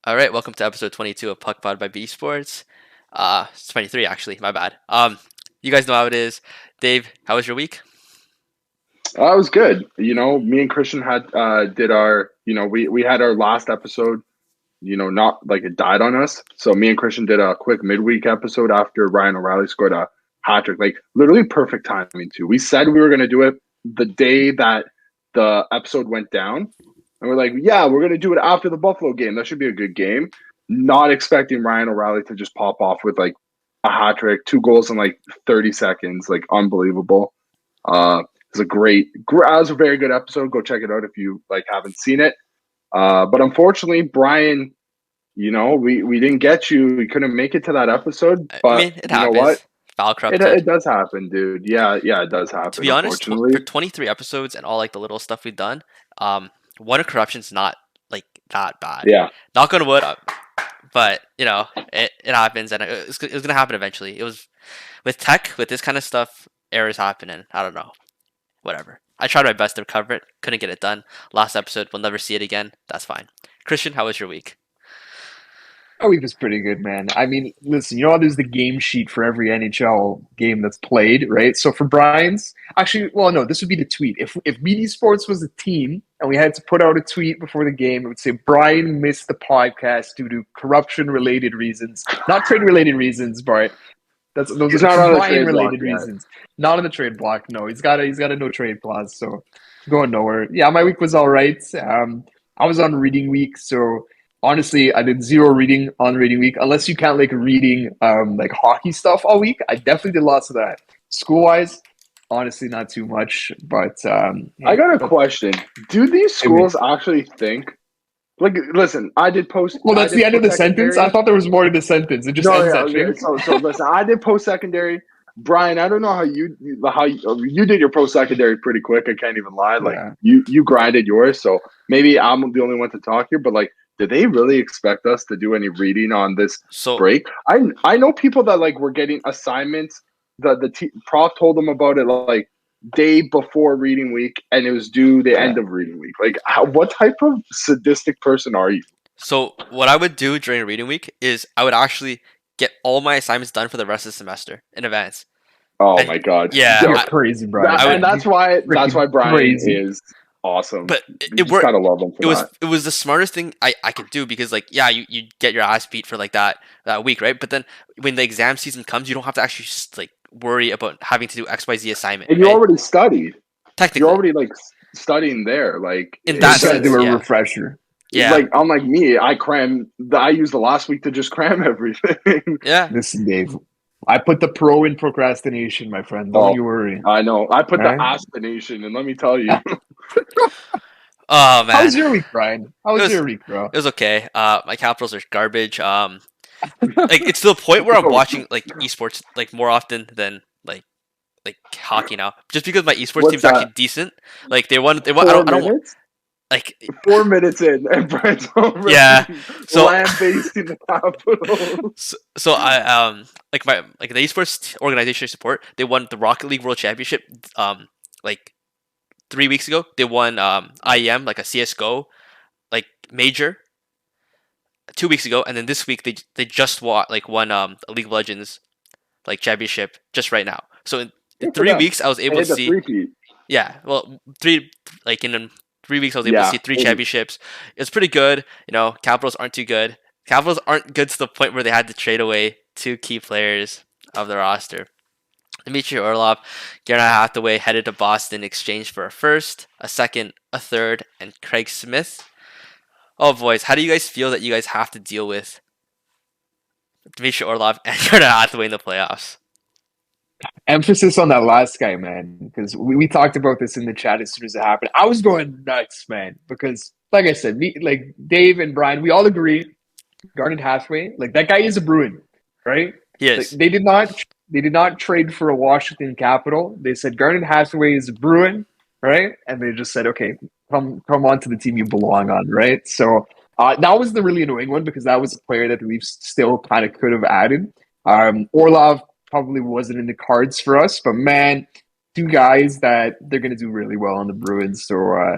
All right, welcome to episode 22 of PuckPod by B Sports. It's 23 actually, my bad. You guys know how it is. Dave, how was your week? It was good. Me and Christian had did our we had our last episode. Not like it died on us. So me and Christian did a quick midweek episode after Ryan O'Reilly scored a hat trick. Like literally perfect timing too. We said we were gonna do it the day that the episode went down, and we're like, yeah, we're gonna do it after the Buffalo game. That should be a good game. Not expecting Ryan O'Reilly to just pop off with like a hat trick, two goals in like 30 seconds, like unbelievable. It's a it was a very good episode. Go check it out if you like haven't seen it. But unfortunately, Brian, we didn't get you. We couldn't make it to that episode. I But mean, it you know what? happens. Foul It corrupted. does happen, dude. Yeah, it does To happen. be honest, for Unfortunately, 23 episodes and all like the little stuff we've done, one corruption's not like that bad. yeah. Knock on wood, but it happens, and it was gonna happen eventually. It was with tech, with this kind of stuff, errors happen, and I don't know, whatever. I tried my best to cover it, couldn't get it done. Last episode, we'll never see it again. That's fine. Christian, how was your week? My week was pretty good, man. I mean, listen, you know how there's the game sheet for every NHL game that's played, right? So for Brian's, actually, well, no, this would be the tweet. If BD Sports was a team and we had to put out a tweet before the game, it would say Brian missed the podcast due to corruption-related reasons, not trade-related reasons, but those He's are not on the trade block Brian-related yet. reasons. Not on the trade block. No, he's got a no trade clause, so going nowhere. Yeah, my week was all right. I was on reading week, so. Honestly, I did zero reading on reading week, unless you count like reading like hockey stuff all week. I definitely did lots of that. School wise, honestly, not too much. But I yeah, got a but question. Do these maybe. schools actually think? Like, listen, I did post. Well, I that's the did end of post the sentence. I secondary. thought there was more to the sentence. It just No, ends yeah, that okay. way. So listen, I did post secondary. Brian, I don't know how you did your post secondary pretty quick. I can't even lie. Like Yeah. you grinded yours, so maybe I'm the only one to talk here. But like, did they really expect us to do any reading on this So, break? I know people that like were getting assignments. The prof told them about it like day before reading week, and it was due the Yeah. end of reading week. Like, what type of sadistic person are you? so what I would do during reading week is I would actually get all my assignments done for the rest of the semester in advance. Oh And my god, yeah, You're yo, crazy, Brian. that I would, and that's You're why freaking Brian crazy. is awesome. but You it just worked. gotta love him It for was that. it was the smartest thing I could do because like yeah you get your ass beat for like that week, right? But then when the exam season comes, you don't have to actually like worry about having to do XYZ assignment, And you right? already studied. You're Technically, already like studying there. Like in You that just it's gotta do sense, a yeah, refresher. yeah, like unlike me, I used the last week to just cram everything. yeah. Listen, Dave. I put the pro in procrastination, my friend. Don't Oh, you worry. I know. I put All the right. aspination, and let me tell you, Oh How man, was your week, Brian? How it was was your week, bro? it was okay. My Capitals are garbage. Like it's to the point where I'm bro, watching like esports like more often than like hockey now, just because my esports what's team's that? actually decent. Like they won. Four I don't want minutes? like 4 minutes in, and Brent's yeah. already So lambasting the Capitals. so I like my like the esports organization I support, they won the Rocket League World Championship like 3 weeks ago. They won IEM like a CS:GO like major 2 weeks ago, and then this week they just won a League of Legends like championship just right now. So in Good for three them. weeks I was They able to hit the see three-peat. yeah well three like in 3 weeks I was able to Yeah. see three championships. It's pretty good. Capitals aren't too good. Capitals aren't good to the point where they had to trade away two key players of the roster. Dmitry Orlov, Garrett Hathaway headed to Boston in exchange for a first, a second, a third, and Craig Smith. Oh boys, how do you guys feel that you guys have to deal with Dmitry Orlov and Garrett Hathaway in the playoffs? Emphasis on that last guy, man, because we talked about this in the chat as soon as it happened. I was going nuts, man, because like I said, me like Dave and Brian, we all agree Garnet Hathaway, like that guy is a Bruin, right? He Like is. they did not trade for a Washington Capital. They said Garnet Hathaway is a Bruin, right? And they just said, okay, come on to the team you belong on, right? So that was the really annoying one because that was a player that the Leafs still kind of could have added. Orlov probably wasn't in the cards for us, but man, two guys that they're going to do really well on the Bruins. So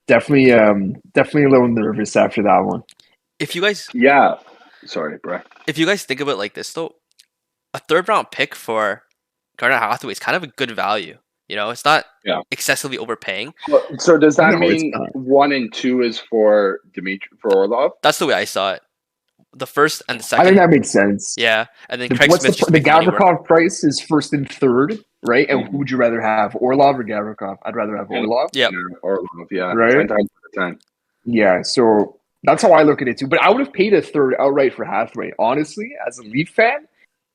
definitely a little nervous after that one. If you guys Yeah. Sorry, bro. think of it like this though, a third round pick for Garnet Hathaway is kind of a good value. It's not Yeah. excessively overpaying. So does that No, it's mean not. 1 and 2 is for Orlov? That's the way I saw it. The first and the I think second, that makes sense. yeah, and then Craig What's Smith just the make the money work. Gavrikov price is first and third, right? And Mhm. who would you rather have, Orlov or Gavrikov? I'd rather have Orlov, Yep. Orlov, yeah. right? 10 times out of 10. Yeah, so that's how I look at it too. But I would have paid a third outright for Hathaway. Honestly, as a Leaf fan,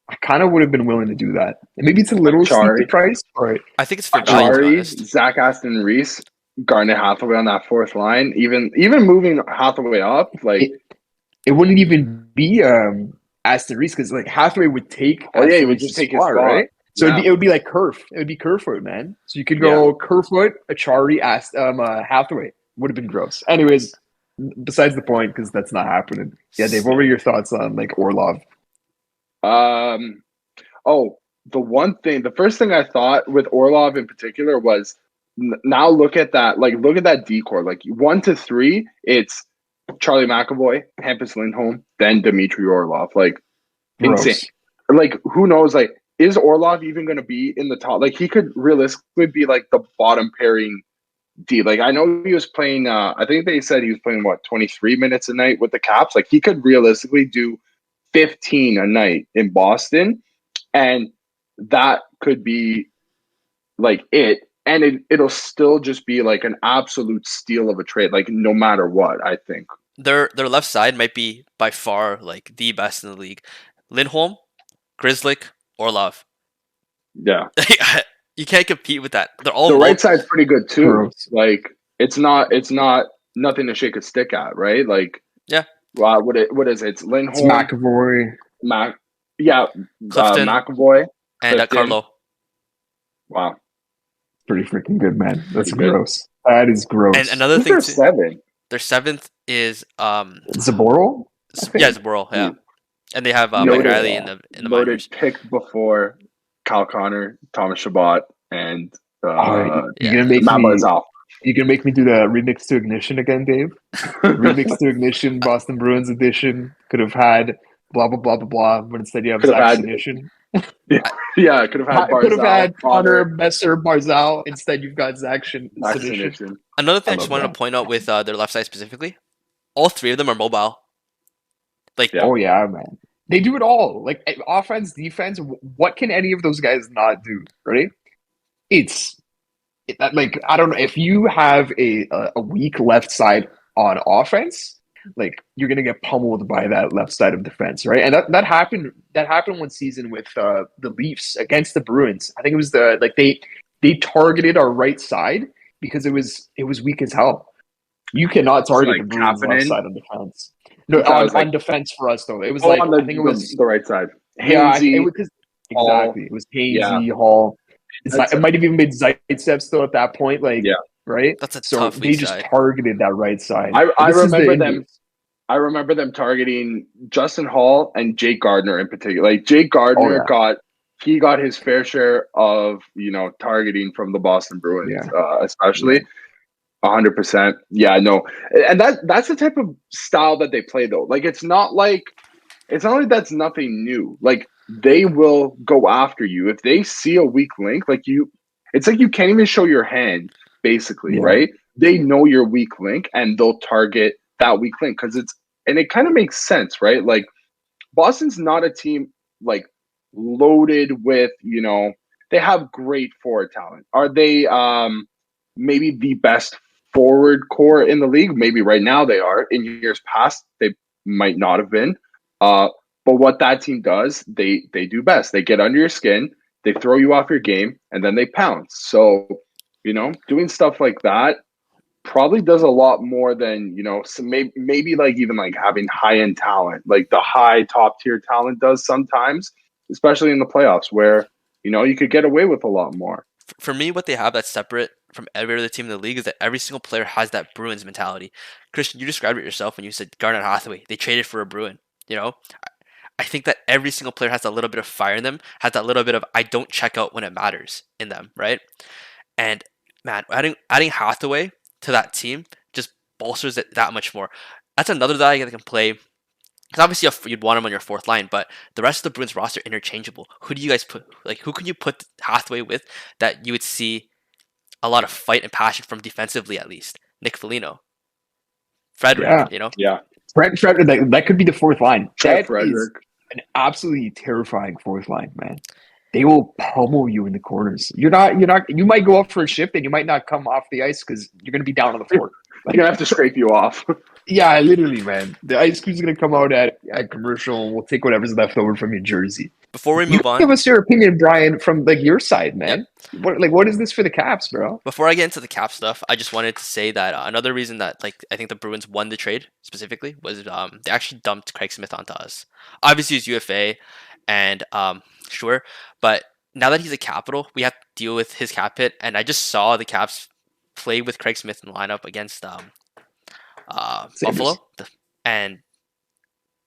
I kind of would have been willing to do that. And maybe it's a little steep the price, but I think it's for value, to be Chari, honest. Zach Aston Reese, Garnet Hathaway on that fourth line. Even moving Hathaway up, like it wouldn't even be Aston Reese because like Hathaway would take he Aston would Reese's just take his spot. right? So Yeah. it would be like Kerf. It would be Kerfoot, man. So you could go Kerfoot, Achari, Hathaway. Would have been gross. Anyways, besides the point, because that's not happening. Yeah, Dave, what were your thoughts on like Orlov? The first thing I thought with Orlov in particular was now look at that decor. Like 1 to 3, it's Charlie McAvoy, Hampus Lindholm, then Dmitry Orlov. Like Gross. insane. Like who knows? Like is Orlov even going to be in the top? Like he could realistically be like the bottom pairing D. Like I know he was playing. I think they said he was playing 23 minutes a night with the Caps. Like he could realistically do 15 a night in Boston, and that could be like it. And it'll still just be like an absolute steal of a trade. Like no matter what, I think Their left side might be by far like the best in the league. Lindholm, Grzelcyk, Orlov. Yeah, you can't compete with that. They're all the right side's pretty good too. Gross. Like it's not nothing to shake a stick at, right? Like yeah. What is it? It's Lindholm, It's McAvoy, Clifton, McAvoy, and Clifton. Carlo. Wow, pretty freaking good, man. That's Pretty good. gross. That is gross. And another Who's thing, their 7? their seventh is Zaboral? Zaboral, yeah. And they have Mike Noted- Rielly in the Noted minors. picked before Kyle Connor, Thomas Chabot, and You're Yeah. gonna make Matt me. Barzal. You can make me do the remix to Ignition again, Dave. Remix to Ignition, Boston Bruins edition. Could have had blah blah blah blah blah, but instead you have Could have Zach's had- edition. Yeah, could have had Barzal. Could have had Connor, Messer, Barzal. Instead, you've got Zach edition. Vaccination. Another thing I I just love wanted that. to point out with their left side specifically, all three of them are mobile. Like, Yeah. Oh yeah, man. They do it all. Like offense, defense. What can any of those guys not do? Right? Like I don't know if you have a weak left side on offense, like you're gonna get pummeled by that left side of defense, right? And that happened one season with the Leafs against the Bruins. I think it was they targeted our right side because it was weak as hell. You cannot target the Bruins left side on defense. No, on defense for us though. It was I think it was the right side. Hazy, Hazy, exactly. It was Hazy, Yeah. Hall. It might have even been Zaitsev still at that point. Like, Yeah. right? That's a so tough they lead just side. targeted that right side. I This is the remember them. Indians. I remember them targeting Justin Hall and Jake Gardner in particular. Like Jake Gardner got his fair share of targeting from the Boston Bruins, especially. 100%. Yeah, no, and that's the type of style that they play though. Like it's not like that's nothing new. Like they will go after you if they see a weak link. Like it's like you can't even show your hand, basically, right? They know your weak link and they'll target that weak link because it kind of makes sense, right? Like Boston's not a team like loaded with they have great forward talent. Are they maybe the best forward core in the league? Maybe right now they are. In years past, they might not have been. But what that team does, they do best. They get under your skin, they throw you off your game, and then they pounce. So, doing stuff like that probably does a lot more than, so maybe like even like having high-end talent, like the high top-tier talent does sometimes, especially in the playoffs where, you could get away with a lot more. For me, what they have that's separate from every other team in the league is that every single player has that Bruins mentality. Christian, you described it yourself when you said Garnet Hathaway. They traded for a Bruin. I think that every single player has a little bit of fire in them, has that little bit of I don't check out when it matters in them, right? And man, adding Hathaway to that team just bolsters it that much more. that's another guy that can play. Because obviously you'd want him on your fourth line, but the rest of the Bruins roster are interchangeable. Who do you guys put? Like, who can you put Hathaway with that you would see a lot of fight and passion from defensively, at least? Nick Foligno, Frederick, Yeah. Yeah. Frederick, that could be the fourth line. That Frederick. is an absolutely terrifying fourth line, man. They will pummel you in the corners. You might go up for a shift and you might not come off the ice because you're going to be down on the floor. Like, you're going to have to scrape you off. Yeah, literally, man. The ice cream's going to come out at commercial and we'll take whatever's left over from your jersey. Before we move on, give us your opinion, Brian, from like your side, man. Yeah. What is this for the Caps, bro? Before I get into the Cap stuff, I just wanted to say that another reason that like I think the Bruins won the trade specifically was they actually dumped Craig Smith onto us. Obviously, he's UFA, and sure, but now that he's a Capital, we have to deal with his cap hit. And I just saw the Caps play with Craig Smith in the lineup against Buffalo, and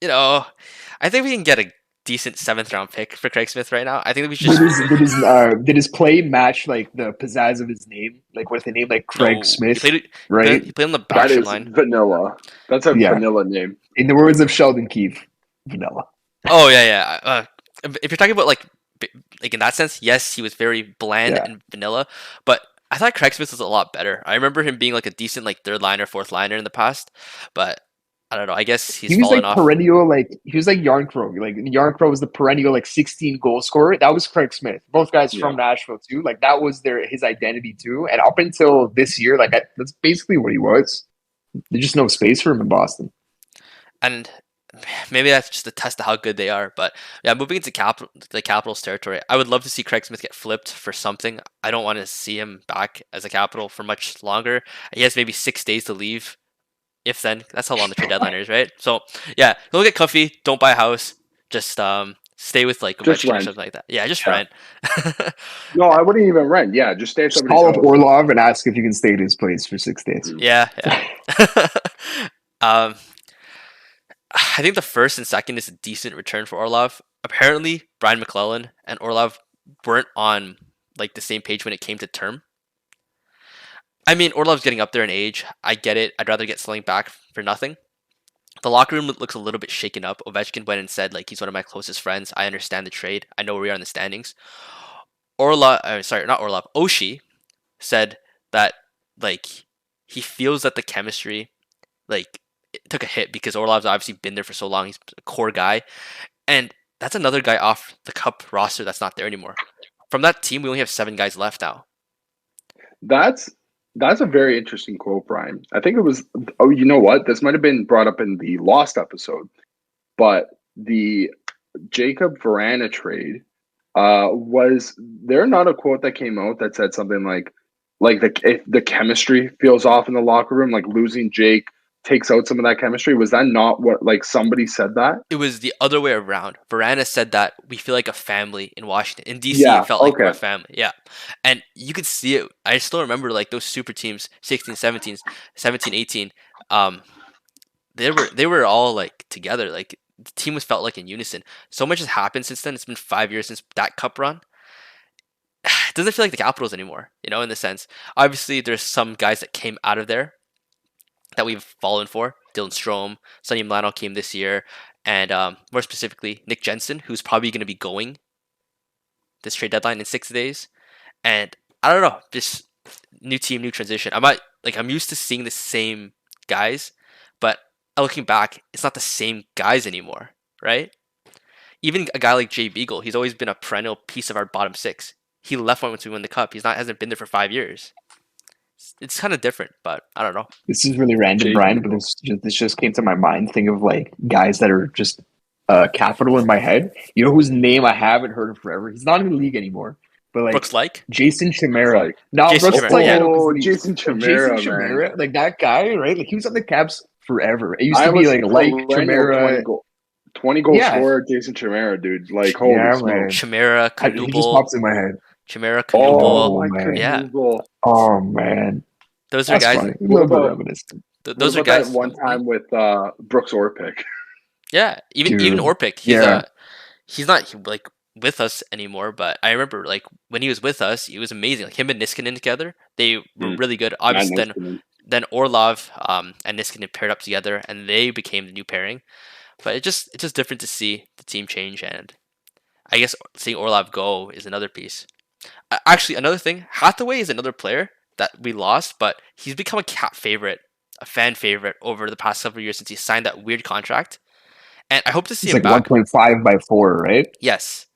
I think we can get a decent 7th round pick for Craig Smith right now. I think that we should. Did his play match like the pizzazz of his name? Like with a name like Craig Smith, right? He played on the back line. Vanilla. That's a vanilla name. In the words of Sheldon Keefe, vanilla. Oh yeah. If you're talking about like in that sense, yes, he was very bland and vanilla, but I thought Craig Smith was a lot better. I remember him being like a decent like 3rd liner, 4th liner in the past, but I don't know. I guess he was like off. Perennial, like he was like Yarncrow. Like Yarncrow was the perennial like 16 goal scorer. That was Craig Smith. Both guys from Nashville too. Like that was his identity too. And up until this year, like that's basically what he was. There's just no space for him in Boston. And maybe that's just a test of how good they are. But yeah, moving into the Capitals territory, I would love to see Craig Smith get flipped for something. I don't want to see him back as a Capital for much longer. He has maybe 6 days to leave. If then, that's how long the trade deadline is, right? So yeah, don't get comfy. Don't buy a house. Just stay with like a or something like that. Yeah, just rent. No, I wouldn't even rent. Yeah, just stay at somebody's call house. up Orlov and ask if you can stay at his place for 6 days. Yeah. I think the first and second is a decent return for Orlov. Apparently, Brian McClellan and Orlov weren't on like the same page when it came to term. I mean, Orlov's getting up there in age. I get it. I'd rather get something back for nothing. The locker room looks a little bit shaken up. Ovechkin went and said, like, he's one of my closest friends. I understand the trade. I know where we are in the standings. Oshie said that, like, he feels that the chemistry, like, it took a hit because Orlov's obviously been there for so long. He's a core guy. And that's another guy off the Cup roster that's not there anymore. From that team, we only have 7 guys left now. That's a very interesting quote, Brian. I think it was, you know what? This might have been brought up in the Lost episode, but the Jacob Vrana trade, was there not a quote that came out that said something like if the chemistry feels off in the locker room, like losing Jake takes out some of that chemistry? Was that not what, like, somebody said that? It was the other way around. Varana said that we feel like a family in Washington. In DC, it felt like we're a family. Yeah. And you could see it. I still remember, like, those super teams, 16, 17, 18. They were all, like, together. Like, the team was felt like in unison. So much has happened since then. It's been 5 years since that cup run. It doesn't feel like the Capitals anymore, in the sense. Obviously, there's some guys that came out of there that we've fallen for. Dylan Strome, Sonny Milano came this year, and more specifically, Nick Jensen, who's probably going to be going this trade deadline in 6 days. And I don't know, just new team, new transition. I'm used to seeing the same guys, but looking back, it's not the same guys anymore, right? Even a guy like Jay Beagle, he's always been a perennial piece of our bottom 6. He left once we won the cup. Hasn't been there for 5 years. It's kind of different, but I don't know. This is really random, Brian, but this just came to my mind. Think of like guys that are just Capital in my head. You know whose name I haven't heard of forever? He's not in the league anymore. But like Brooks Jason Chimera. No, Jason Brooks Chimera, Jason Chimera, like that guy, right? Like he was on the Caps forever. It used to be like Chimera. 20 goal scorer, Jason Chimera, dude. Like, holy smoke. Chimera, Knubel. He just pops in my head. Chimera, Knubel. Oh, man. Yeah. Oh, man. Those are guys. Those are guys. That one time with Brooks Orpik. Yeah, even Orpik. He's not like with us anymore, but I remember like when he was with us, he was amazing. Like him and Niskanen together, they were really good. Obviously, then Then Orlov and Niskanen paired up together, and they became the new pairing. But it's just different to see the team change, and I guess seeing Orlov go is another piece. Actually, another thing, Hatahway is another player that we lost, but he's become a cap favorite, a fan favorite over the past several years since he signed that weird contract. And I hope to see It's him like back. 1.5 by 4, right? Yes.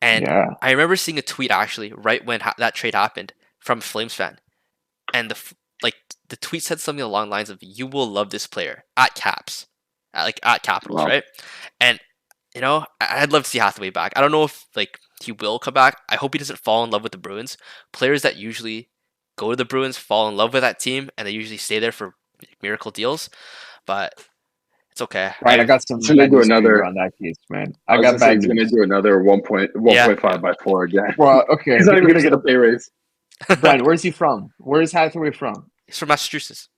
And Yeah. I remember seeing a tweet actually right when that trade happened from a Flames fan, and like the tweet said something along the lines of "You will love this player at Caps, at Capitals, Wow. right?" And I'd love to see Hathaway back. I don't know if like he will come back. I hope he doesn't fall in love with the Bruins. Players that usually go to the Bruins fall in love with that team, and they usually stay there for miracle deals. But it's okay. Right, I got some He's gonna bad do news for you another. on that case, man. I I was got gonna say bad he's gonna news. do another 1.5 Yeah. by 4 again. Well, okay. He's not even gonna get a pay raise. Brian, where's he from? Where is Hathaway from? He's from Massachusetts.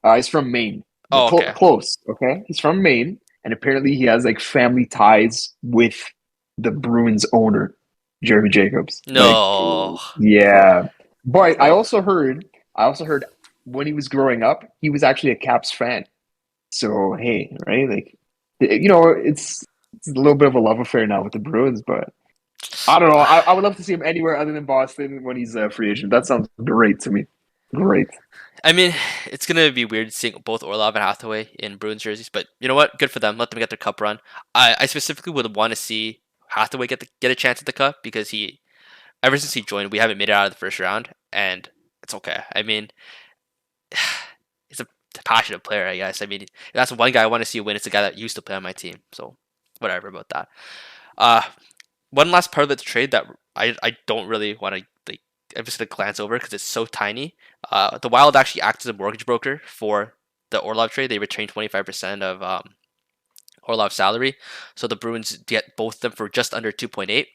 He's from Maine. Oh, okay. Close, okay? He's from Maine, and apparently he has like family ties with the Bruins owner, Jeremy Jacobs. No. Like, yeah. But I also heard when he was growing up, he was actually a Caps fan. So hey, right? Like, it's a little bit of a love affair now with the Bruins, but I don't know. I would love to see him anywhere other than Boston when he's a free agent. That sounds great to me. Great. I mean, it's gonna be weird seeing both Orlov and Hathaway in Bruins jerseys, but you know what? Good for them. Let them get their cup run. I specifically would want to see Hathaway get a chance at the cup because ever since he joined, we haven't made it out of the first round, and it's okay. I mean, he's a passionate player, I guess. I mean, if that's one guy I want to see win. It's a guy that used to play on my team, so whatever about that. One last part of the trade that I don't really want to like. I'm just gonna glance over because it's so tiny. The Wild actually acted as a mortgage broker for the Orlov trade. They retained 25% of Orlov's salary, so the Bruins get both of them for just under 2.8.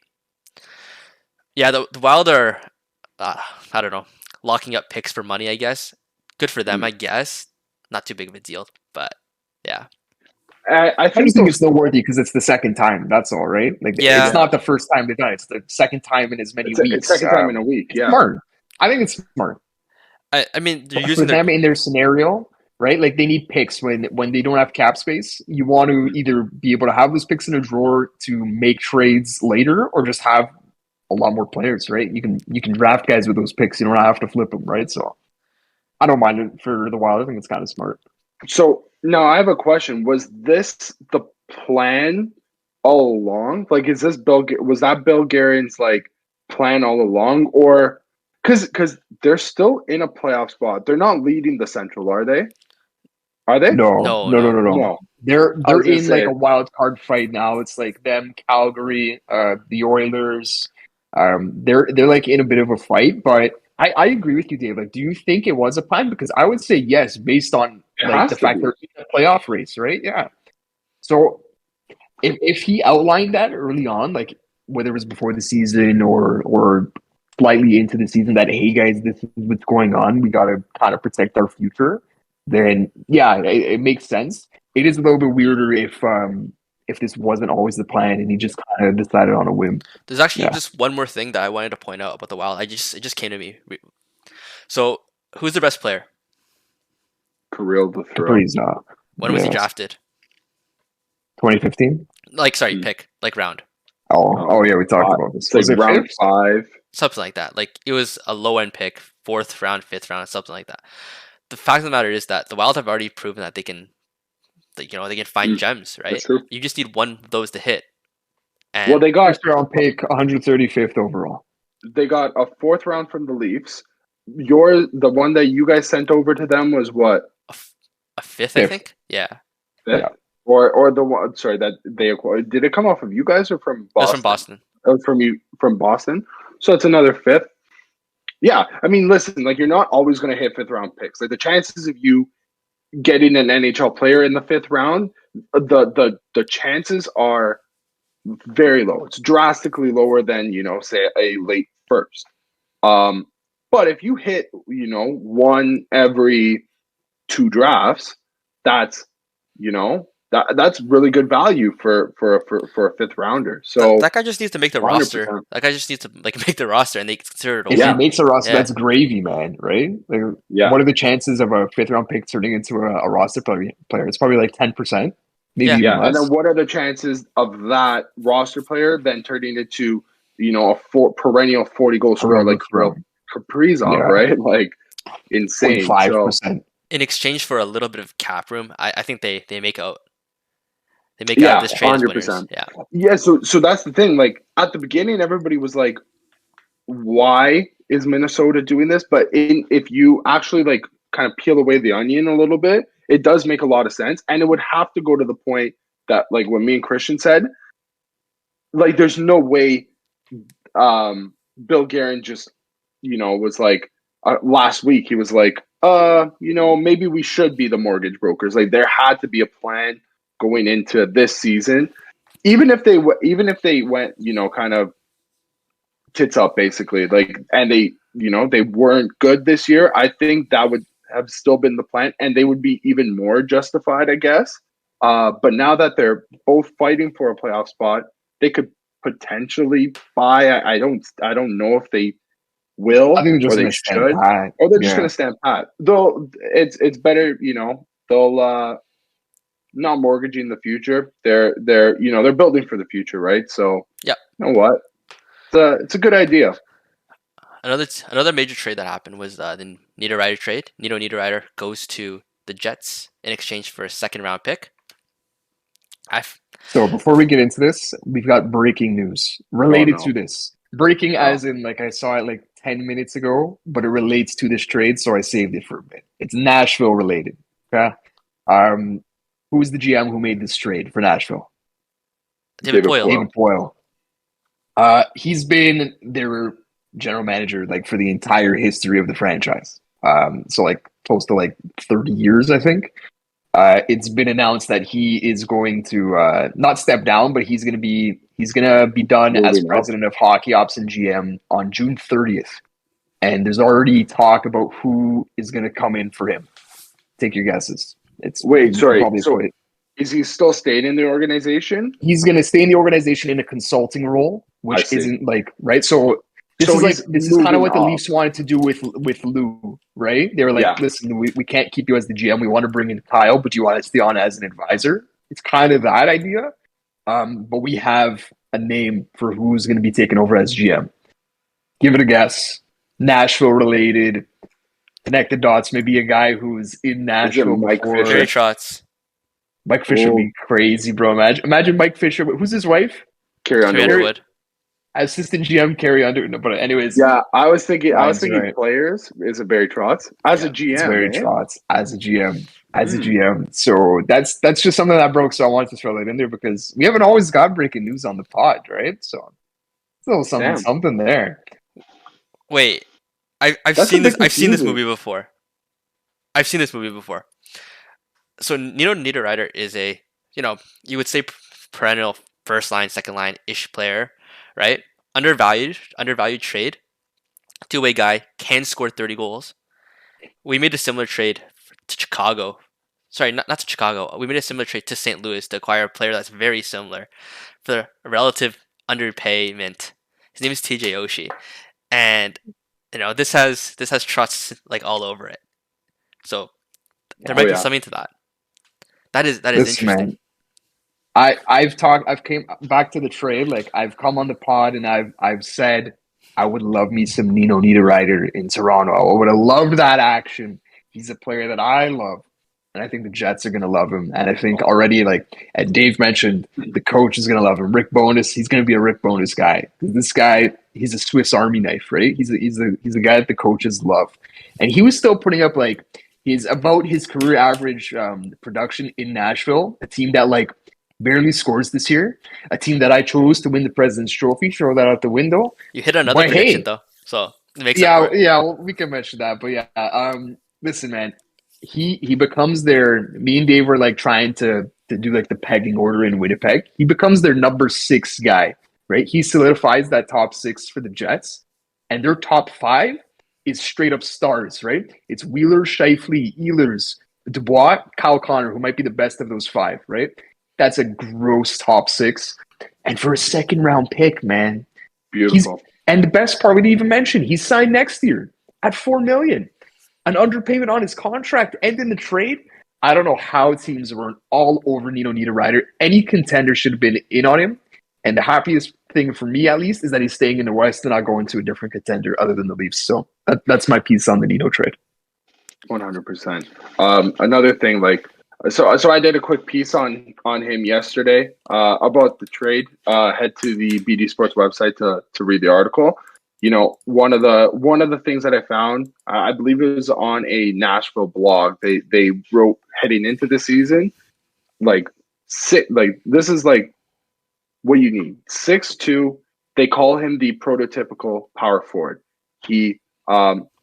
Yeah, the Wild are, I don't know, locking up picks for money. I guess good for them. I guess not too big of a deal, but yeah. I I just think it's noteworthy because it's the second time. That's all, right? Like, Yeah. it's not the first time they've done it. It's the second time in as many it's weeks. second time in a week. Yeah. Smart. I think it's smart. I mean, they're For using them in their scenario, right? Like they need picks when they don't have cap space. You want to either be able to have those picks in a drawer to make trades later, or just have a lot more players, right? You can draft guys with those picks. You don't have to flip them, right? So I don't mind it for the Wild. I think it's kind of smart. So now I have a question. Was this the plan all along? Like, was that Bill Guerin's like plan all along, or because they're still in a playoff spot? They're not leading the Central, are they? Are they? No. No. They're I was gonna in like say- a wild card fight now. It's like them, Calgary, the Oilers. They're like in a bit of a fight, but I agree with you, Dave. Like, do you think it was a plan? Because I would say yes, based on It like has the to fact be. they're in a playoff race, right? Yeah. So if he outlined that early on, like whether it was before the season or slightly into the season, that hey guys, this is what's going on. We got to kind of protect our future. Then yeah, it makes sense. It is a little bit weirder if this wasn't always the plan and he just kind of decided on a whim. There's actually Yeah. just one more thing that I wanted to point out about the Wild. It just came to me. So, who's the best player? Kirill the throw. Kaprizov. When was he Yes. drafted? 2015. Like, sorry, Hmm. pick, like round, Oh yeah, we talked about this. It's like Was it round fifth? 5. something like that. Like it was a low end pick, fourth round, fifth round, something like that. The fact of the matter is that the Wild have already proven that they can, they can find gems, right? That's true. You just need one of those to hit. And Well, they got First round pick, 135th overall. a 4th round from the Leafs. The one that you guys sent over to them was what? a fifth, I Fifth. think. Yeah, Fifth? Yeah. Or the one? Sorry, that they acquired. Did it come off of you guys or from it was Boston? from Boston. From Boston. So it's another 5th. Yeah, I mean, listen, like you're not always going to hit 5th round picks. Like the chances of you getting an NHL player in the 5th round, the chances are very low. It's drastically lower than say a late first. But if you hit one every 2 drafts, that's that's really good value for a fifth rounder. So that guy just needs to make the 100%. roster. That guy just needs to make the roster, and they consider it a If win. he makes a roster, Yeah. that's gravy, man. Right? Like, Yeah. What are the chances of a fifth round pick turning into a roster player? It's probably like 10%, maybe Yeah. even Yeah, less. and then what are the chances of that roster player then turning into a perennial 40-goal scorer like Kirill Kaprizov, right? Like insane. 0.5%. In exchange for a little bit of cap room, I think they make out. They make out Yeah, this trade as 100%. winners. Yeah. Yeah, so that's the thing. Like at the beginning, everybody was like, "Why is Minnesota doing this?" But if you actually like kind of peel away the onion a little bit, it does make a lot of sense, and it would have to go to the point that like what me and Christian said, like there's no way Bill Guerin just was like last week he was like maybe we should be the mortgage brokers. Like there had to be a plan going into this season, even if they went kind of tits up basically, like, and they weren't good this year. I think that would have still been the plan, and they would be even more justified, I guess. But now that they're both fighting for a playoff spot, they could potentially buy. I don't know if they will I think they're or just they going to stand should, pat. or they're just going to stand pat. Though it's better, they'll not mortgaging the future. They're building for the future, right? So Yep. you know what? It's a good idea. Another major trade that happened was the Neiderreiter trade. Neiderreiter goes to the Jets in exchange for a second round pick. So before we get into this, we've got breaking news related to this. Breaking as in like I saw it like 10 minutes ago, but it relates to this trade, so I saved it for a bit. It's Nashville related. Okay. Who's the GM who made this trade for Nashville? David Poile. David Poile. He's been their general manager like for the entire history of the franchise. So like close to like 30 years, I think. It's been announced that he is going to not step down, but he's gonna be done as president of Hockey Ops and GM on June 30th. And there's already talk about who is gonna come in for him. Take your guesses. Sorry. So is he still staying in the organization? He's gonna stay in the organization in a consulting role, which isn't like right. So this is kind of what the Leafs wanted to do with Lou, right? They were like, listen, we can't keep you as the GM. We want to bring in Kyle, but you want to stay on as an advisor. It's kind of that idea. But we have a name for who's going to be taken over as GM. Give it a guess. Nashville related. Connect the dots. Maybe a guy who's in Nashville before. Barry Trotz. Mike Fisher would be crazy, bro. Imagine Mike Fisher. Who's his wife? Carrie Underwood. Assistant GM Carrie Underwood. But anyways, yeah, I was thinking players. Is it Barry Trotz as a GM? It's Barry Trotz as a GM. As a GM. So that's just something that broke. So I wanted to throw that in there because we haven't always got breaking news on the pod, right? So it's a little something there. Wait, I've seen this movie before. So Neiderreiter is a you would say perennial first line, second line ish player, right? Undervalued trade. Two-way guy, can score 30 goals. We made a similar trade to Chicago. Sorry, not to Chicago. We made a similar trade to St. Louis to acquire a player that's very similar for a relative underpayment. His name is TJ Oshie, and this has Trotz like all over it. So there might be something to that. That is interesting. Man. I've came back to the trade. Like I've come on the pod and I've said I would love me some Nino Niederreiter in Toronto. I would have loved that action. He's a player that I love, and I think the Jets are going to love him. And I think already, like and Dave mentioned, the coach is going to love him. Rick Bowness, he's going to be a Rick Bowness guy. This guy, he's a Swiss Army knife, right? He's a guy that the coaches love, and he was still putting up like he's about his career average production in Nashville, a team that like barely scores this year, a team that I chose to win the President's Trophy. Throw that out the window. You hit another prediction though, so it makes well, we can mention that, but listen, man, he becomes their. Me and Dave were like trying to do like the pegging order in Winnipeg. He becomes their number 6 guy, right? He solidifies that top 6 for the Jets, and their top 5 is straight up stars, right? It's Wheeler, Scheifele, Ehlers, Dubois, Kyle Connor, who might be the best of those 5, right? That's a gross top 6. And for a second round pick, man. Beautiful. And the best part we didn't even mention, he's signed next year at $4 million. An underpayment on his contract and in the trade. I don't know how teams weren't all over Nino Niederreiter. Any contender should have been in on him. And the happiest thing for me, at least, is that he's staying in the West and not going to a different contender other than the Leafs. So that's my piece on the Nino trade. 100%. Another thing, like, so I did a quick piece on him yesterday about the trade. Head to the BD Sports website to read the article. You know, one of the things that I found, I believe it was on a Nashville blog. They wrote heading into the season, like this is like what you need. 6'2". They call him the prototypical power forward. He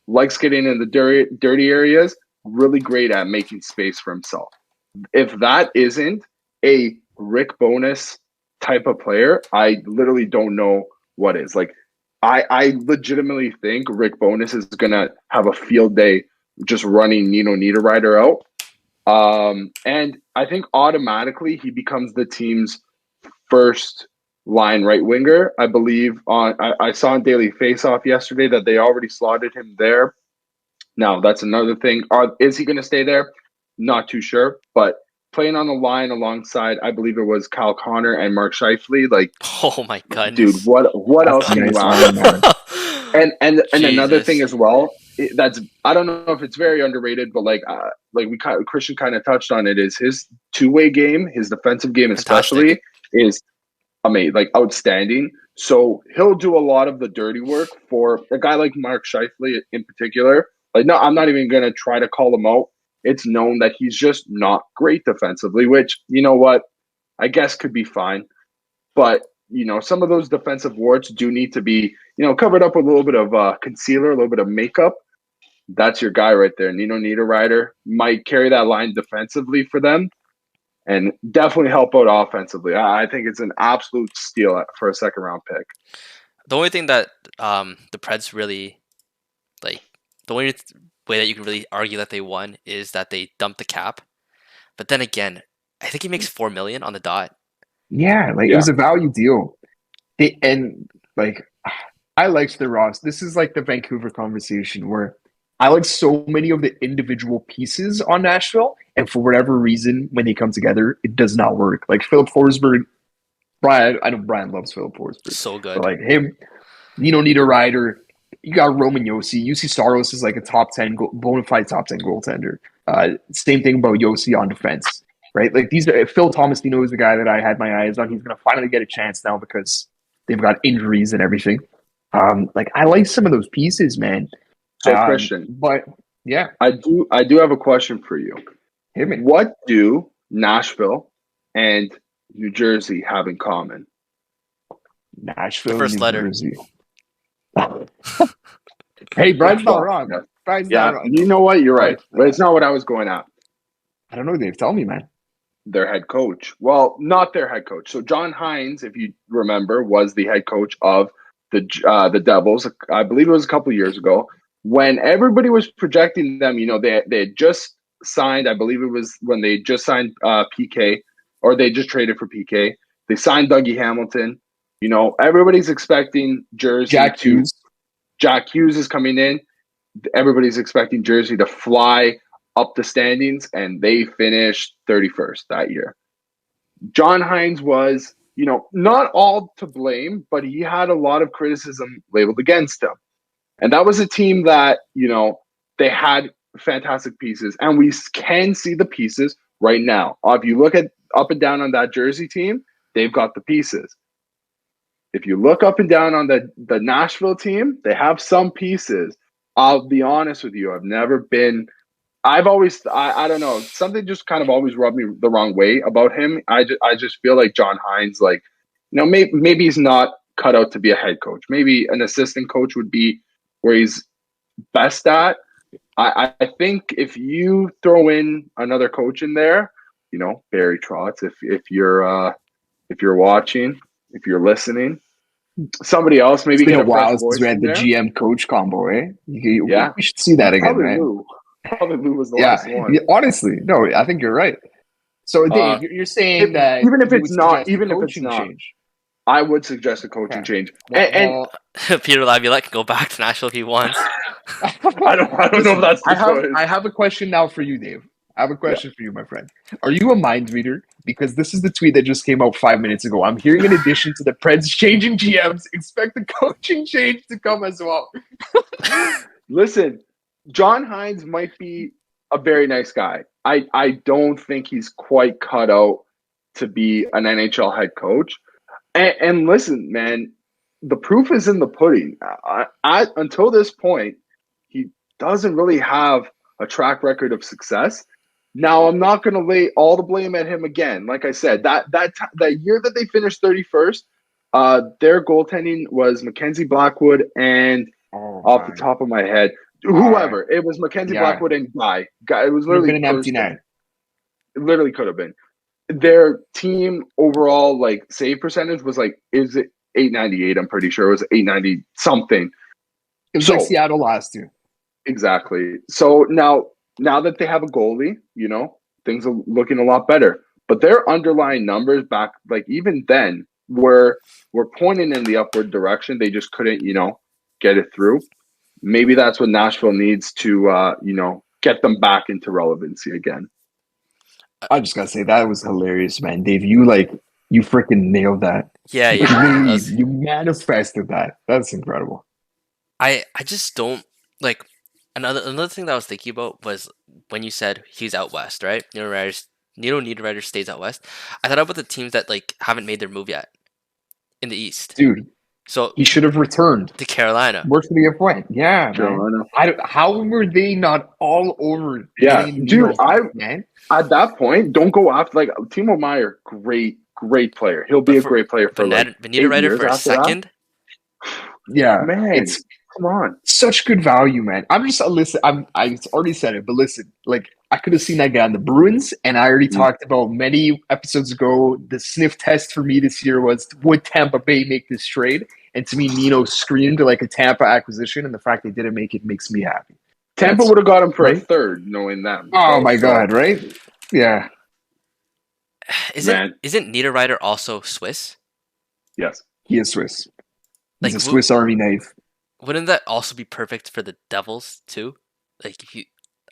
likes getting in the dirty areas. Really great at making space for himself. If that isn't a Rick Bowness type of player, I literally don't know what is. Like, I legitimately think Rick Bowness is going to have a field day just running Nino Niederreiter out. And I think automatically he becomes the team's first line right winger. I believe I saw on Daily Faceoff yesterday that they already slotted him there. Now, that's another thing. Is he going to stay there? Not too sure. But playing on the line alongside, I believe it was Kyle Connor and Mark Scheifele. Like, oh my goodness, dude, what else can you ask? And another thing as well. I don't know if it's very underrated, but Christian kind of touched on it. Is his two-way game, his defensive game especially, is amazing, like outstanding. So he'll do a lot of the dirty work for a guy like Mark Scheifele in particular. Like, no, I'm not even going to try to call him out. It's known that he's just not great defensively, which, you know what, I guess could be fine. But, you know, some of those defensive warts do need to be, you know, covered up with a little bit of concealer, a little bit of makeup. That's your guy right there. Nino Niederreiter might carry that line defensively for them and definitely help out offensively. I think it's an absolute steal for a second round pick. The only thing that the Preds really, like, the only way that you can really argue that they won is that they dumped the cap. But then again, I think he makes $4 million on the dot. Yeah, it was a value deal. I liked the Ross. This is like the Vancouver conversation where I like so many of the individual pieces on Nashville, and for whatever reason, when they come together, it does not work. Like Philip Forsberg, I know Brian loves Philip Forsberg. So good. But like him, Nino Niederreiter, you got Roman Josi. UC Saros is like a top 10, bona fide top 10 goaltender. Same thing about Josi on defense, right? Like Phil Tomasino is the guy that I had my eyes on. He's going to finally get a chance now because they've got injuries and everything. I like some of those pieces, man. So Christian, but yeah, I do have a question for you. Hit me. What do Nashville and New Jersey have in common? Nashville, the first New letter. Jersey. Hey, Brian's not wrong. Brian's not wrong. You know what? You're right. But it's not what I was going at. I don't know, Dave. Tell me, man. Their head coach. Well, not their head coach. So John Hines, if you remember, was the head coach of the Devils. I believe it was a couple of years ago. When everybody was projecting them, you know, they had just signed, I believe it was when they just signed PK, or they just traded for PK. They signed Dougie Hamilton. You know, everybody's expecting Jersey Jack Hughes is coming in. Everybody's expecting Jersey to fly up the standings, and they finished 31st that year. John Hines was, you know, not all to blame, but he had a lot of criticism labeled against him. And that was a team that, you know, they had fantastic pieces, and we can see the pieces right now. If you look at up and down on that Jersey team, they've got the pieces. If you look up and down on the Nashville team, they have some pieces. I'll be honest with you. I don't know. Something just kind of always rubbed me the wrong way about him. I just feel like John Hines, like, you know, maybe he's not cut out to be a head coach. Maybe an assistant coach would be where he's best at. I think if you throw in another coach in there, you know, Barry Trotz, if you're watching, if you're listening, somebody else maybe it's been get a while since we had the GM coach combo, eh? We should see that again, right? Probably Lou was the Yeah. last one. Yeah, honestly, no, I think you're right. So, Dave, you're saying that even if you it's would not, suggest a even if it's coaching not, change. I would suggest a coaching Okay. change. Well, Peter Laviolette can go back to Nashville if he wants. I don't know listen, if that's the choice. I have a question now for you, Dave. I have a question for you, my friend. Are you a mind reader? Because this is the tweet that just came out 5 minutes ago. I'm hearing, in addition to the Preds changing GMs, expect the coaching change to come as well. Listen, John Hines might be a very nice guy. I don't think he's quite cut out to be an NHL head coach. And listen, man, the proof is in the pudding. Until this point, he doesn't really have a track record of success. Now, I'm not going to lay all the blame at him again. Like I said, that year that they finished 31st, their goaltending was Mackenzie Blackwood and off the top of my head, whoever. It was Mackenzie Blackwood and Guy. It was literally been an empty net. It literally could have been. Their team overall save percentage was is it 898? I'm pretty sure it was 890 something. It was like Seattle last year. Exactly. So now that they have a goalie, things are looking a lot better. But their underlying numbers back, even then, were pointing in the upward direction. They just couldn't, get it through. Maybe that's what Nashville needs to, get them back into relevancy again. I just gotta say that was hilarious, man. Dave, you freaking nailed that. Yeah. You manifested that. That's incredible. I just don't like. Another thing that I was thinking about was when you said he's out west, right? Niederreiter stays out west. I thought about the teams that haven't made their move yet in the East. Dude, so he should have returned to Carolina. Where should he have went? Yeah, Carolina. Man. How were they not all over? Yeah, dude. At that point, don't go after Timo Meier. Great player. He'll be a great player for Niederreiter for a second. Yeah, man. Come on, such good value, man. I'm just listen. I already said it, but listen, I could have seen that guy on the Bruins, and I already talked about many episodes ago. The sniff test for me this year was, would Tampa Bay make this trade? And to me, Nino screamed a Tampa acquisition, and the fact they didn't make it makes me happy. Tampa would have got him for a third, knowing them. Oh my god, right? Yeah. Isn't Niederreiter also Swiss? Yes, he is Swiss. He's a Swiss Army knife. Wouldn't that also be perfect for the Devils too? If you,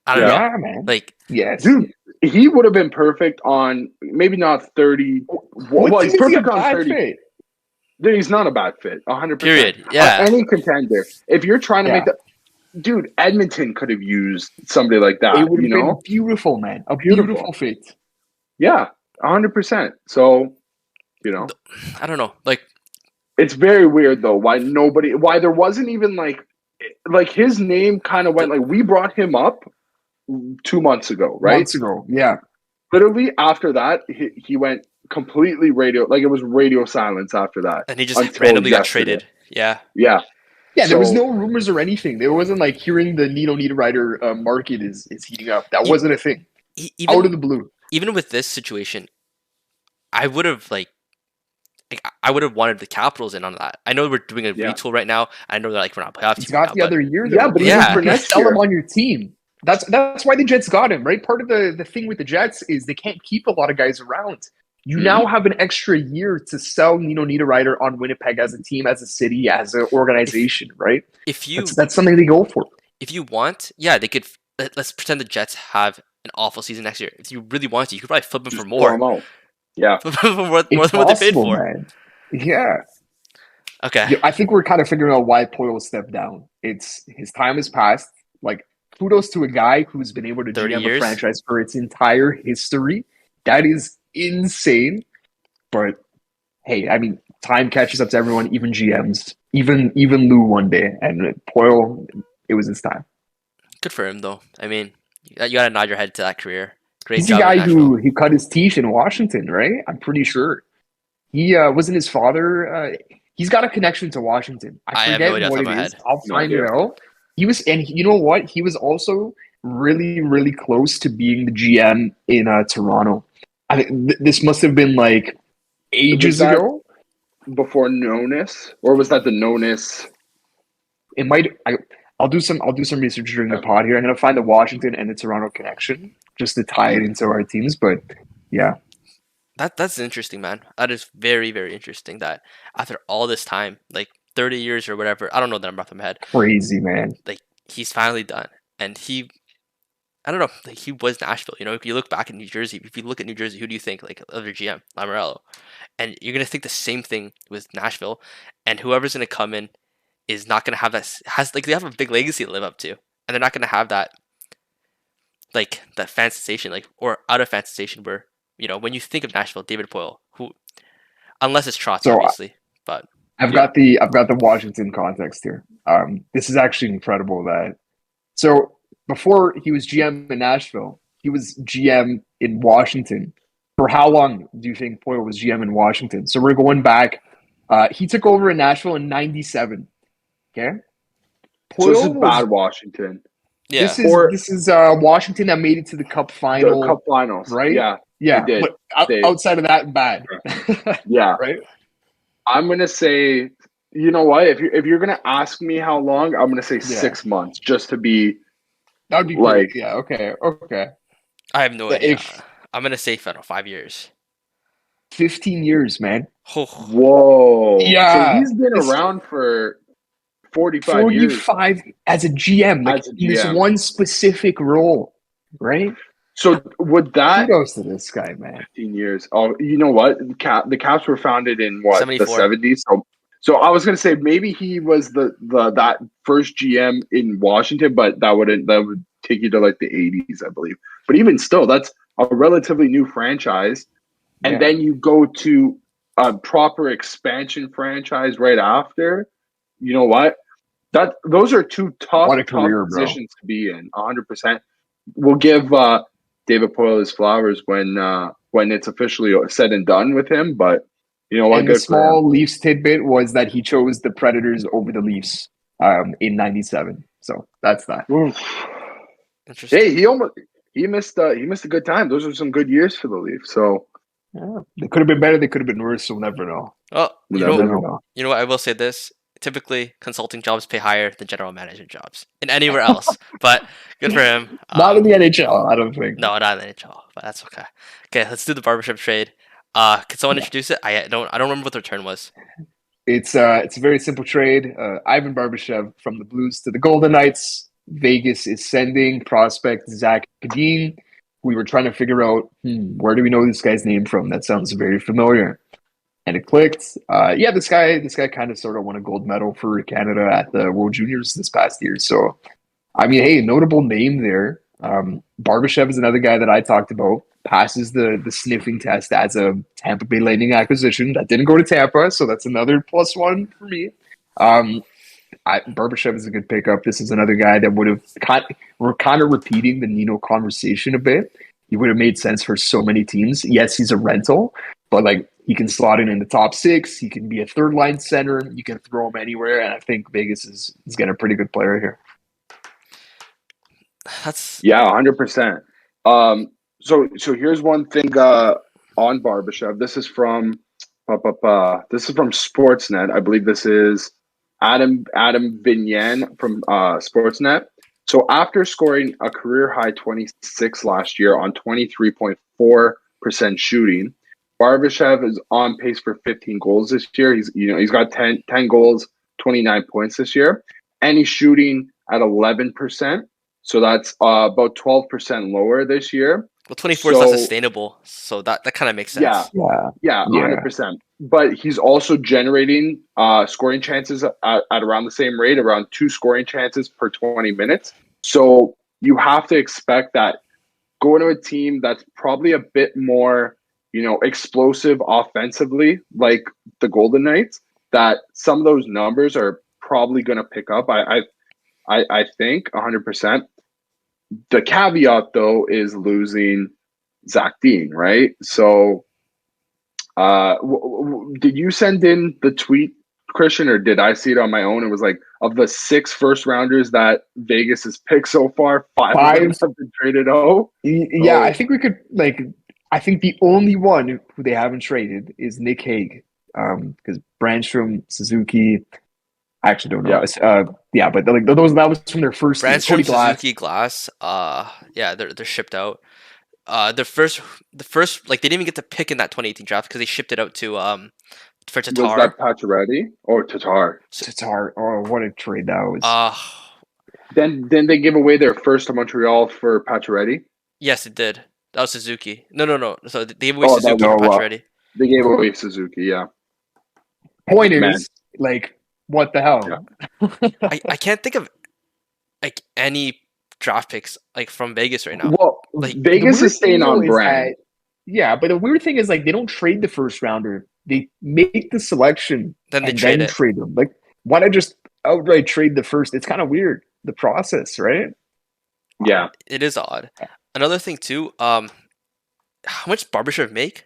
I don't know. Yeah, man. Yes, dude, he would have been perfect on maybe not 30. Well, he's perfect on 30. Fit? He's not a bad fit. 100%. Period. Yeah. Any contender. If you're trying to make that, dude, Edmonton could have used somebody like that. It would have been beautiful, man. A beautiful fit. Yeah, 100%. So, I don't know. It's very weird though why there wasn't even his name kind of went we brought him up 2 months ago, right? Months ago, yeah. Literally after that, he went completely radio, it was radio silence after that. And he just randomly got traded. Yeah. Yeah. Yeah, there was no rumors or anything. There wasn't hearing the Niederreiter market is heating up. That wasn't a thing. Out of the blue. Even with this situation, I would have I would have wanted the Capitals in on that. I know we're doing a retool right now. I know they're we're not playoff team. He's got the other year. But even for next sell year. him on your team. That's why the Jets got him, right? Part of the thing with the Jets is they can't keep a lot of guys around. You now have an extra year to sell Niederreiter on Winnipeg as a team, as a city, as an organization, right? That's something they go for. If you want, they could. Let's pretend the Jets have an awful season next year. If you really want to, you could probably flip him for more. Yeah, more than what they paid for. Man. Yeah. Okay. Yeah, I think we're kind of figuring out why Poyle stepped down. It's his time has passed. Kudos to a guy who's been able to GM a franchise for its entire history. That is insane. But hey, I mean, time catches up to everyone, even GMs, even Lou one day. And Poyle, it was his time. Good for him, though. I mean, you gotta nod your head to that career. Great He's job. The guy who cut his teeth in Washington, right? I'm pretty sure. He wasn't his father. He's got a connection to Washington. I forget what it is. I'll find it out. He was, and you know what? He was also really, really close to being the GM in Toronto. I think this must have been ages ago. Before Nonis, or was that the Nonis? It might. I'll do some research during the pod here. I'm gonna find the Washington and the Toronto connection just to tie it into our teams. But yeah, That's interesting, man. That is very, very interesting. That after all this time, like 30 years or whatever, I don't know the number off my head. crazy, man. Like he's finally done, and I don't know, like he was Nashville. You know, if you look back at New Jersey, if you look at New Jersey, who do you think like of your GM, Lamoriello? And you're gonna think the same thing with Nashville, and whoever's gonna come in is not gonna have that they have a big legacy to live up to, and they're not gonna have that like that fan sensation, like or out of fan sensation where when you think of Nashville, David Poile, who unless it's Trotz, So obviously, but I've got the Washington context here. This is actually incredible that so before he was GM in Nashville, he was GM in Washington. For how long do you think Poyle was GM in Washington? So we're going back. He took over in Nashville in '97. Okay, So this is Poyle bad Washington. yeah, This is Washington that made it to the Cup final. The Cup finals, right? Yeah, Yeah, they did. but outside of that, bad. Yeah, right. I'm gonna say, you know what? If you're gonna ask me how long, I'm gonna say 6 months, just to be. That would be like, great. Yeah. Okay. I have no idea. I'm gonna say 5 years. 15 years, man. Oh, Whoa. Yeah. So he's been around for 45 years. 45 as a GM, like As a in this GM. one specific role, right? So would that Kudos to this guy, man. 15 years? Oh, you know what? The Caps were founded in what, 74. the 70s. So I was gonna say maybe he was the that first GM in Washington, but that would take you to like the 80s, I believe. But even still, that's a relatively new franchise, and then you go to a proper expansion franchise right after. You know what? Those are two tough positions to be in. 100%. We'll give David Poile his flowers when it's officially said and done with him. But you know what? And Good the small Leafs tidbit was that he chose the Predators over the Leafs in '97. So that's that. interesting. Hey, he missed a good time. Those were some good years for the Leafs. So they could have been better. They could have been worse. So we'll never know. Oh, we'll never know. You know what? I will say this. Typically, consulting jobs pay higher than general management jobs in anywhere else. But good for him. Not in the NHL, I don't think. No, not in the NHL. But that's okay. Okay, let's do the Barbashev trade. Can someone introduce it? I don't remember what the return was. It's a very simple trade. Ivan Barbashev from the Blues to the Golden Knights. Vegas is sending prospect Zach Kadeen. We were trying to figure out where do we know this guy's name from? That sounds very familiar. And it clicked. This guy kind of sort of won a gold medal for Canada at the World Juniors this past year. So, I mean, hey, notable name there. Barbashev is another guy that I talked about. Passes the sniffing test as a Tampa Bay Lightning acquisition. That didn't go to Tampa, so that's another +1 for me. Barbashev is a good pickup. This is another guy that we're kind of repeating the Nino conversation a bit. He would have made sense for so many teams. Yes, he's a rental, but like he can slot in the top 6. He can be a third line center. You can throw him anywhere, and I think Vegas is getting a pretty good player here. That's 100%. So here's one thing on Barbashev. This is from Sportsnet. I believe this is Adam Vignan from Sportsnet. So after scoring a career high 26 last year on 23.4% shooting, Barbashev is on pace for 15 goals this year. He's got 10 goals, 29 points this year, and he's shooting at 11%. So that's about 12% lower this year. Well, 24 is not sustainable, so that kind of makes sense. Yeah, 100%. But he's also generating scoring chances at around the same rate, around 2 scoring chances per 20 minutes. So you have to expect that going to a team that's probably a bit more, explosive offensively, like the Golden Knights, that some of those numbers are probably going to pick up. I think 100%. The caveat, though, is losing Zach Dean, right? So did you send in the tweet, Christian, or did I see it on my own? It was like, of the 6 first-rounders that Vegas has picked so far, 5 of them have been traded. Yeah, I think we could, I think the only one who they haven't traded is Nick Hague, because Brandstrom, Suzuki, I actually don't know. Yeah. But like those that was from their first team. Brandstrom, Cody Glass. Suzuki, Glass. Yeah, they're shipped out. The first like they didn't even get to pick in that 2018 draft because they shipped it out to for Was Tatar. that Pacioretty or Tatar? Tatar. Oh, what a trade that was. Then they give away their first to Montreal for Pacioretty? Yes, it did. That was Suzuki. No. So they gave away Suzuki no, for Pacioretty. They gave away Suzuki, yeah. Point Man. is, like, what the hell? Yeah. I can't think of like any draft picks like from Vegas right now. Well, Like, Vegas is staying on brand. Yeah, but the weird thing is like they don't trade the first rounder. They make the selection Then they and trade then it. trade them. Like, why not just outright trade the first? It's kind of weird, the process, right? Yeah. It is odd. Another thing too, how much Barbashev make?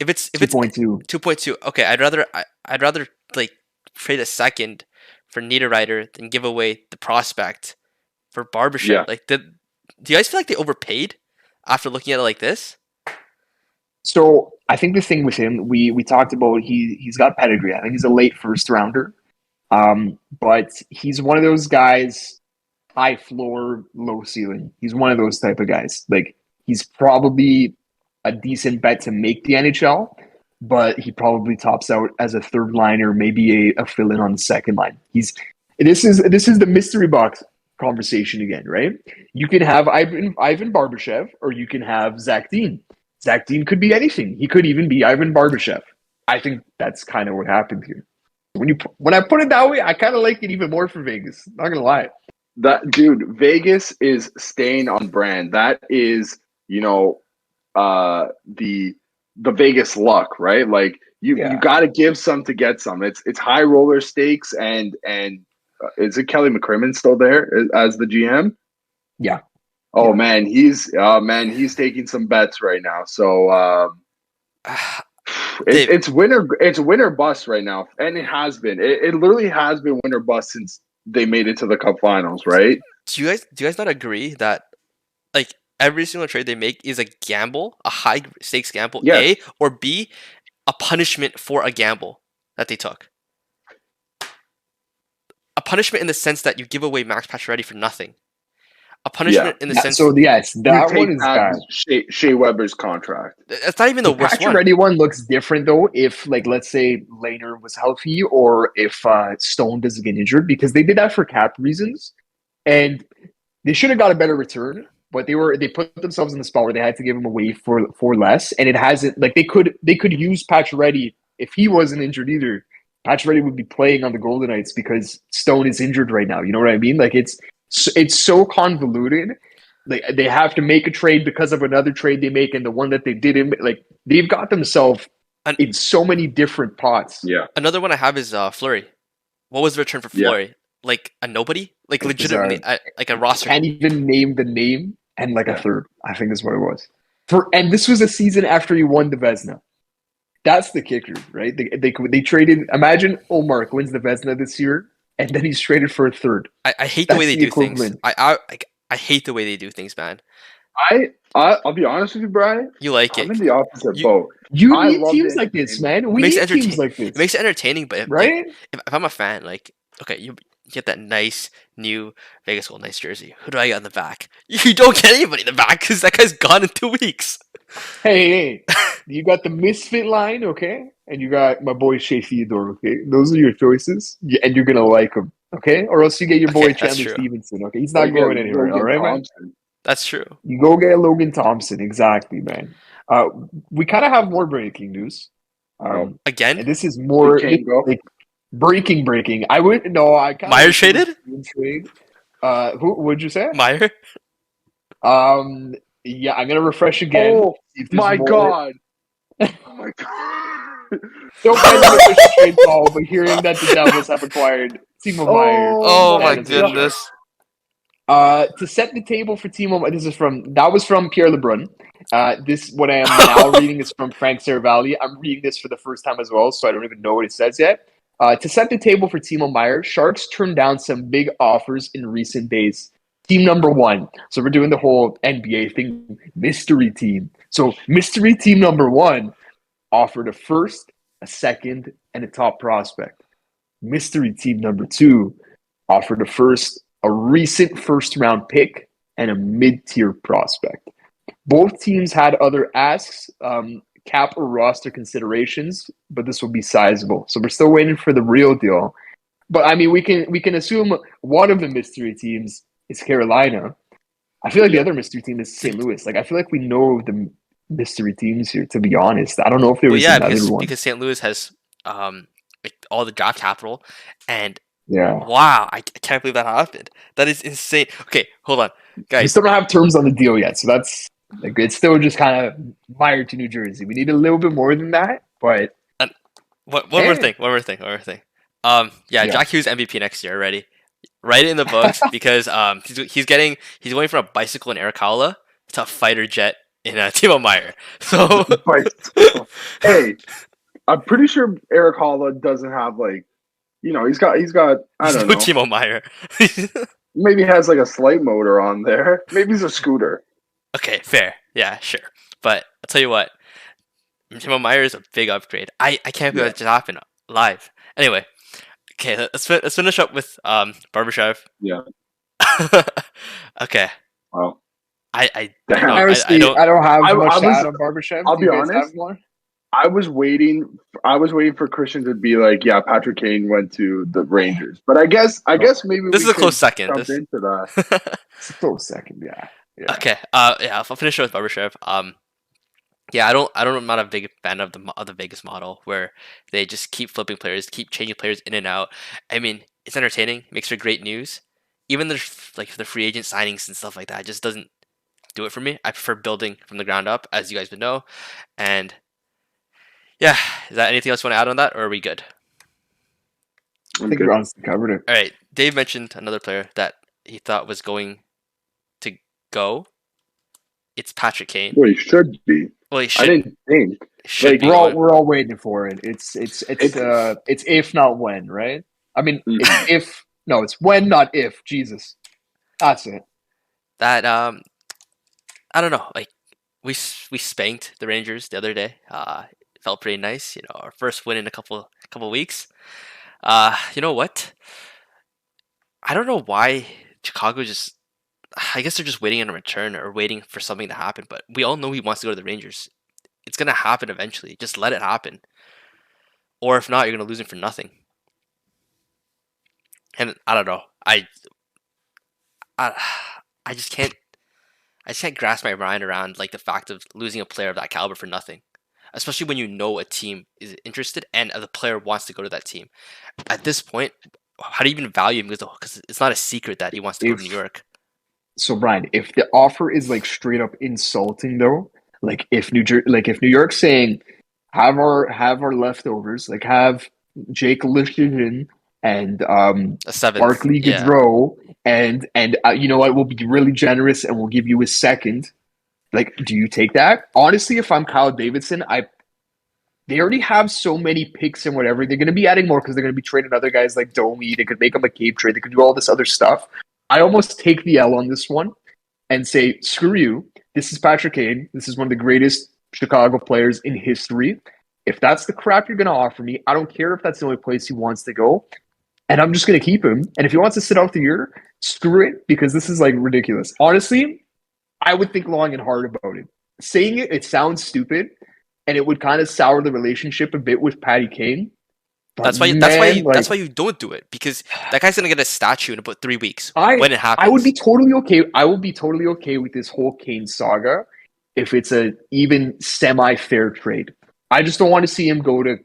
If it's 2.2. 2.2, okay, I'd rather like trade a second for Neiderreiter than give away the prospect for Barbashev. Yeah. Like, do you guys feel like they overpaid after looking at it like this? So I think the thing with him, we talked about he's got pedigree. I think he's a late first rounder, but he's one of those guys, high floor, low ceiling. He's one of those type of guys. Like he's probably a decent bet to make the NHL, but he probably tops out as a third liner, maybe a fill in on the second line. This is the mystery box conversation again, right? You can have Ivan Barbashev, or you can have Zach Dean. Zach Dean could be anything. He could even be Ivan Barbashev. I think that's kind of what happened here. When I put it that way, I kind of like it even more for Vegas. Not gonna lie. That dude, Vegas is staying on brand. That is, the Vegas luck, right? Like you got to give some to get some. It's high roller stakes, and is it Kelly McCrimmon still there as the GM? Yeah. Oh man, he's taking some bets right now. So it's winner bust right now, and it has been. It literally has been winner bust since they made it to the Cup Finals, right? Do you guys not agree that like every single trade they make is a gamble, a high stakes gamble, Yes. A, or B, a punishment for a gamble that they took? A punishment in the sense that you give away Max Pacioretty for nothing. A punishment in the sense. So yes, that one is bad. Shea Weber's contract. It's not even the worst one. Pacioretty one looks different though. If like let's say Lehner was healthy, or if Stone doesn't get injured, because they did that for cap reasons, and they should have got a better return. But they put themselves in the spot where they had to give him away for less, and it hasn't like they could use Pacioretty if he wasn't injured either. Pacioretty would be playing on the Golden Knights because Stone is injured right now. You know what I mean? Like it's so convoluted. Like they have to make a trade because of another trade they make, and the one that they didn't. Like they've got themselves in so many different pots. Yeah. Another one I have is Fleury. What was the return for Fleury? Yeah. Like a nobody? Like it's legitimately like a roster. Can't even name the name, and like a third. I think is what it was. And this was a season after he won the Vezina. That's the kicker, right? They traded. Imagine Ullmark wins the Vezina this year, and then he's traded for a third. I hate the way they do things. I hate the way they do things, man. I'll be honest with you, Brian. You like I'm it. in the opposite boat. You need teams like this, man. We need teams like this. It makes it entertaining, but right? If I'm a fan, like, okay, you get that nice new Vegas Golden Knights jersey. Who do I get on the back? You don't get anybody in the back because that guy's gone in 2 weeks. Hey, you got the Misfit line, okay? And you got my boy Shea Theodore, okay? Those are your choices, and you're going to like them, okay? Or else you get your boy Chandler Stevenson, okay? He's not going anywhere, all right, man? That's true. You go get Logan Thompson, exactly, man. We kind of have more breaking news. Again? And this is more like breaking. I kind of Meier traded? Who would you say? Meier? Yeah, I'm gonna refresh again. Oh my god! Oh my god! Don't find an official trade call, but hearing that the Devils have acquired Timo Meier. Oh my goodness! To set the table for Timo, that was from Pierre LeBrun. This what I am now reading is from Frank Saravalli. I'm reading this for the first time as well, so I don't even know what it says yet. To set the table for Timo Meier, Sharks turned down some big offers in recent days. Team number one. So we're doing the whole NBA thing, mystery team. So mystery team number one offered a first, a second, and a top prospect. mystery team number 2 offered a recent first-round pick and a mid-tier prospect. Both teams had other asks, cap or roster considerations, but this will be sizable. So we're still waiting for the real deal. But I mean, we can assume one of the mystery teams is Carolina. I feel like the other mystery team is St. Louis. Like I feel like we know the mystery teams here. To be honest, I don't know if there was another one. Because St. Louis has like all the draft capital, and Yeah, wow, I can't believe that happened. That is insane. Okay, hold on, we guys. still don't have terms on the deal yet, so that's like it's still just kind of wired to New Jersey. We need a little bit more than that, but One more thing. Yeah, Jack Hughes MVP next year already. Write it in the books because he's going from a bicycle in Arakawa to a fighter jet in Timo Meier. So hey, I'm pretty sure Eric Holla doesn't have like, he's got I don't know, Timo Meier. maybe has like a slight motor on there. Maybe he's a scooter. Okay, fair. Yeah, sure. But I'll tell you what, Timo Meier is a big upgrade. I can't believe that just happened live. Anyway, okay, let's finish up with Yeah. Okay. Well, I honestly, don't I don't have I much to was- add on Barbashev. I'll Do be you guys honest. have more? I was waiting for Christian to be like, yeah, Patrick Kane went to the Rangers, but I guess maybe this we is a could close second. jump into that. It's a close second, yeah. Okay. Yeah. I'll finish with Barbashev. Yeah. I'm not a big fan of the Vegas model where they just keep flipping players, keep changing players in and out. I mean, it's entertaining, makes for great news. Even the free agent signings and stuff like that just doesn't do it for me. I prefer building from the ground up, as you guys would know. And yeah, is that anything else you want to add on that, or are we good? I think we honestly covered it. All right. Dave mentioned another player that he thought was going to go. It's Patrick Kane. Well, he should be. Well, he I should. didn't think. Should like, be We're all going. we're all waiting for it. It's if not when, right? I mean, it's it's when, not if. Jesus, that's it. That I don't know. Like we spanked the Rangers the other day. It felt pretty nice. Our first win in a couple weeks. You know what? I don't know why Chicago just. I guess they're just waiting on a return or waiting for something to happen. But we all know he wants to go to the Rangers. It's gonna happen eventually. Just let it happen. Or if not, you're gonna lose him for nothing. And I don't know. I just can't. I just can't grasp my mind around like the fact of losing a player of that caliber for nothing, especially when you know a team is interested and the player wants to go to that team. At this point, how do you even value him? Because it's not a secret that he wants to go to New York. So Brian, if the offer is like straight up insulting though, like if New York's saying have our leftovers, like have Jake Lishkin and A seventh, Barkley Gaudreau, and you know what, we'll be really generous and we'll give you a second. Like, do you take that? Honestly, if I'm Kyle Davidson, they already have so many picks and whatever. They're going to be adding more because they're going to be trading other guys like Domi. They could make them a Cape trade. They could do all this other stuff. I almost take the L on this one and say, screw you. This is Patrick Kane. This is one of the greatest Chicago players in history. If that's the crap you're going to offer me, I don't care if that's the only place he wants to go. And I'm just going to keep him. And if he wants to sit out the year, screw it, because this is like ridiculous. Honestly, I would think long and hard about it. Saying it sounds stupid, and it would kind of sour the relationship a bit with Patty Kane. That's why you don't do it, because that guy's gonna get a statue in about 3 weeks when it happens. I would be totally okay. I would be totally okay with this whole Kane saga if it's a even semi-fair trade. I just don't want to see him go to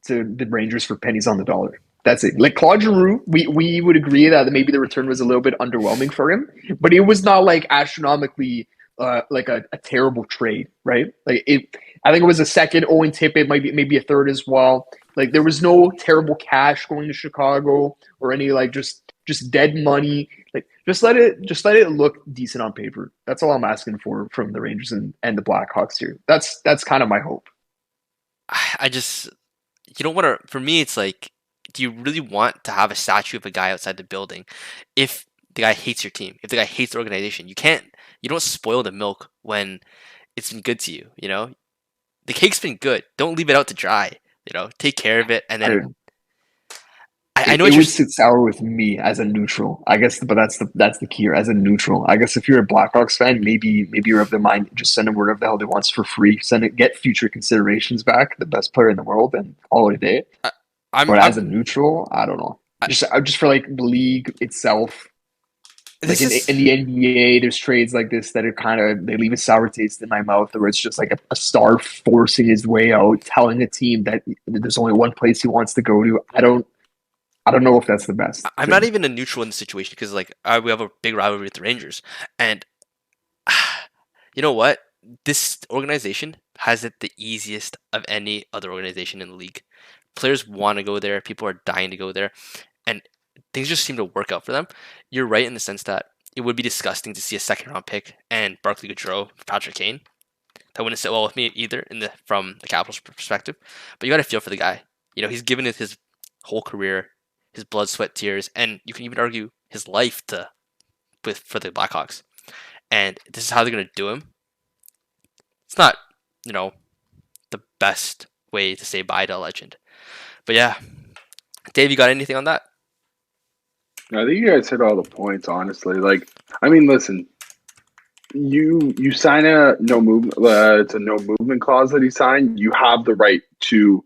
the Rangers for pennies on the dollar. That's it. Like Claude Giroux, we would agree that maybe the return was a little bit underwhelming for him, but it was not like astronomically like a terrible trade, right? Like I think it was a second. Owen Tippett maybe a third as well. Like there was no terrible cash going to Chicago or any like just dead money. Like just let it look decent on paper. That's all I'm asking for from the Rangers and the Blackhawks here. That's kind of my hope. I just, you don't want to. For me, it's like, do you really want to have a statue of a guy outside the building if the guy hates your team, if the guy hates the organization? You don't spoil the milk when it's been good to you. The cake's been good. Don't leave it out to dry. Take care of it, and then I know It what would sit sour with me as a neutral, I guess. But that's the key here. As a neutral, I guess if you're a Blackhawks fan, maybe you're of the mind just send him whatever the hell they wants for free. Send it, get future considerations back, the best player in the world, and call it a day. I, I'm But I'm as a neutral, I don't know. I, Just for like the league itself, like this is in the NBA, there's trades like this that are kind of they leave a sour taste in my mouth, where it's just like a star forcing his way out, telling a team that there's only one place he wants to go to. I don't know if that's the best I'm not thing. even a neutral in the situation because like we have a big rivalry with the Rangers, and you know what? This organization has it the easiest of any other organization in the league. Players want to go there. People are dying to go there, and things just seem to work out for them. You're right in the sense that it would be disgusting to see a second round pick and Barkley Gaudreau for Patrick Kane. That wouldn't sit well with me either from the Capitals' perspective. But you got to feel for the guy. You know, he's given it his whole career, his blood, sweat, tears, and you can even argue his life for the Blackhawks. And this is how they're gonna do him. It's not, you know, the best way to say bye to a legend. But yeah, Dave, you got anything on that? I think you guys hit all the points, honestly. Like, I mean, listen, you sign a no movement. It's a no movement clause that he signed. You have the right to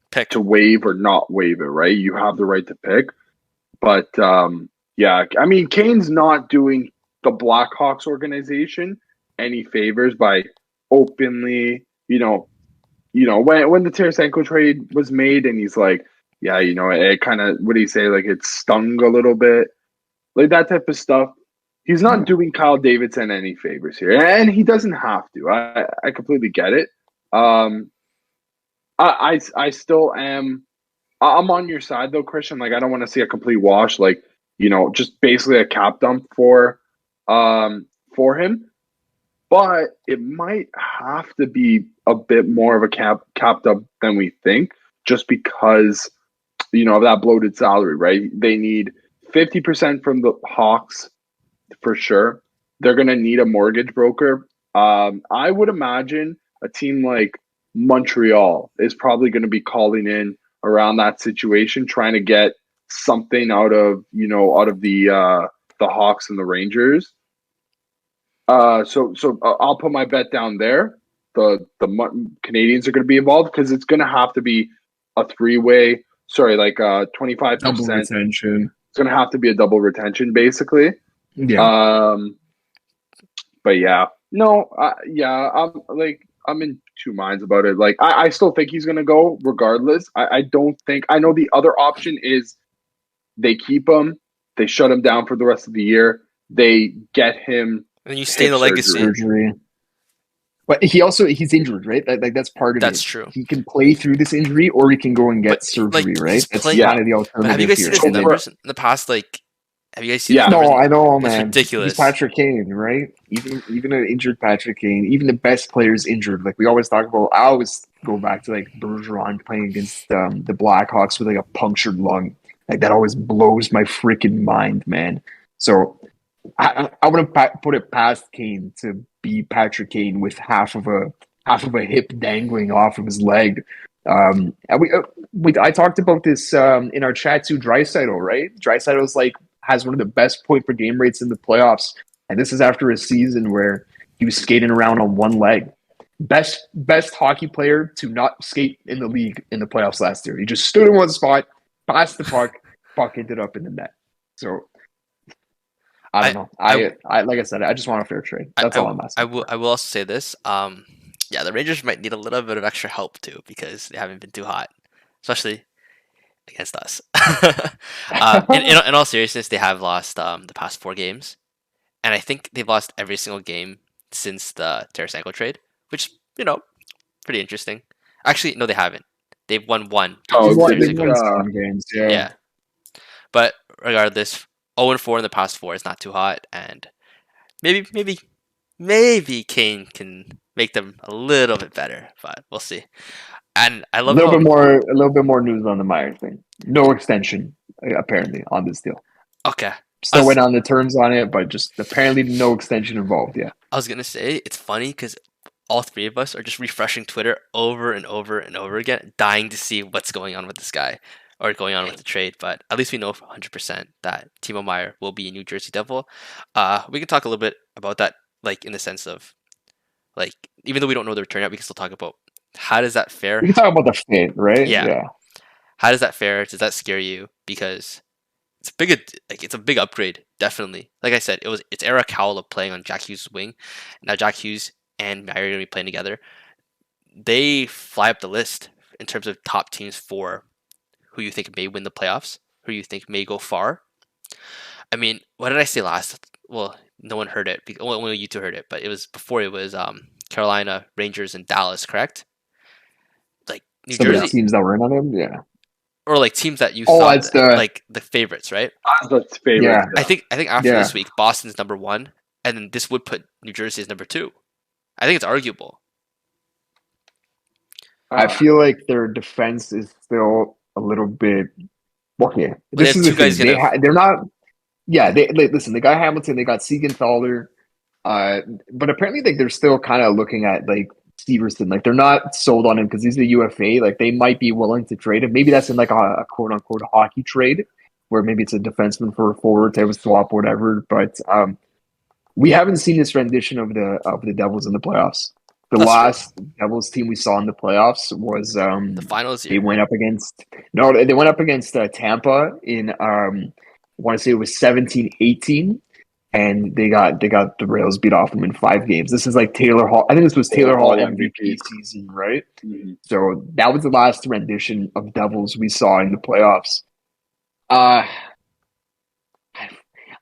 Pick. waive or not waive it, right? You have the right to pick. But yeah, I mean, Kane's not doing the Blackhawks organization any favors by openly, when the Tarasenko trade was made, and he's like, yeah, it kind of, what do you say? Like, it stung a little bit, like that type of stuff. He's not doing Kyle Davidson any favors here, and he doesn't have to. I completely get it. I still am. I'm on your side though, Christian. Like, I don't want to see a complete wash. Like, just basically a cap dump for him. But it might have to be a bit more of a cap dump than we think, just because of that bloated salary, right? They need 50% from the Hawks for sure. They're going to need a mortgage broker. I would imagine a team like Montreal is probably going to be calling in around that situation, trying to get something out of the Hawks and the Rangers. So I'll put my bet down there. The Canadians are going to be involved because it's going to have to be a three-way. Sorry, like 25%. Double retention. It's going to have to be a double retention, basically. Yeah. But yeah, no, I'm in two minds about it. Like, I still think he's going to go regardless. I don't think. I know the other option is they keep him, they shut him down for the rest of the year, they get him. And you stay in the legacy. Surgery. But he's injured, right? Like that's part of it. That's true. He can play through this injury, or he can go and get surgery, right? That's kind of the alternative. Have you guys seen his here. numbers in the past? Like, have you guys seen? Yeah. His numbers? No, I know, It's man. ridiculous. He's Patrick Kane, right? Even an injured Patrick Kane, even the best players injured. Like we always talk about. I always go back to like Bergeron playing against the Blackhawks with like a punctured lung. Like that always blows my freaking mind, man. So I wouldn't put it past Kane to be Patrick Kane with half of a hip dangling off of his leg. And I talked about this in our chat too. Draisaitl, right? Draisaitl's like has one of the best point per game rates in the playoffs, and this is after a season where he was skating around on one leg. Best hockey player to not skate in the league in the playoffs last year. He just stood in one spot, passed the puck ended up in the net. So I don't know. I like I said, I just want a fair trade. That's all I'm asking. I will also say this. Yeah, the Rangers might need a little bit of extra help too because they haven't been too hot, especially against us. In all seriousness, they have lost the past 4 games, and I think they've lost every single game since the Tarasenko trade, which pretty interesting. Actually, no, they haven't. They've won 1. They've won Tarasenko. some games. Yeah. But regardless, 0-4 in the past 4 is not too hot, and maybe Kane can make them a little bit better, but we'll see. And I love a little bit more news on the Meier thing. No extension apparently on this deal. Okay. Still went on the terms on it, but just apparently no extension involved. Yeah. I was gonna say it's funny because all 3 of us are just refreshing Twitter over and over and over again, dying to see what's going on with this guy. or going on with the trade, but at least we know for 100% that Timo Meier will be a New Jersey Devil. We can talk a little bit about that, like in the sense of, like, even though we don't know the return yet, we can still talk about how does that fare? We can talk about the fit, right? Yeah. Yeah. How does that fare? Does that scare you? Because it's a big upgrade, definitely. Like I said, it's Era Cowell playing on Jack Hughes' wing. Now Jack Hughes and Meier are gonna be playing together. They fly up the list in terms of top teams for who you think may win the playoffs, who you think may go far. I mean, what did I say last? Well, no one heard it. Well, only you two heard it, but it was before it was Carolina, Rangers, and Dallas, correct? Like New Some of the Jersey, teams that were in on him, yeah. or like teams that you Oh, thought it's the like the favorites, right? That's favorite. yeah, I think after yeah. this week, Boston's number one, and then this would put New Jersey as number two. I think it's arguable. I feel like their defense is still a little bit. Okay, They this have is the two guys thing. gonna. They're not. Yeah, they listen. They got Hamilton. They got Siegenthaler. But apparently, like they're still kind of looking at like Severson. Like they're not sold on him because he's a UFA. Like they might be willing to trade him. Maybe that's in like a quote unquote hockey trade, where maybe it's a defenseman for a forward type of swap, whatever. But we haven't seen this rendition of the Devils in the playoffs. The That's last Devils team we saw in the playoffs was The finals they year. went up against they went up against Tampa in I want to say it was 17-18, and they got the Rails beat off them in 5 games. This is like Taylor Hall. I think this was Taylor Hall MVP season, right? Mhm. So that was the last rendition of Devils we saw in the playoffs.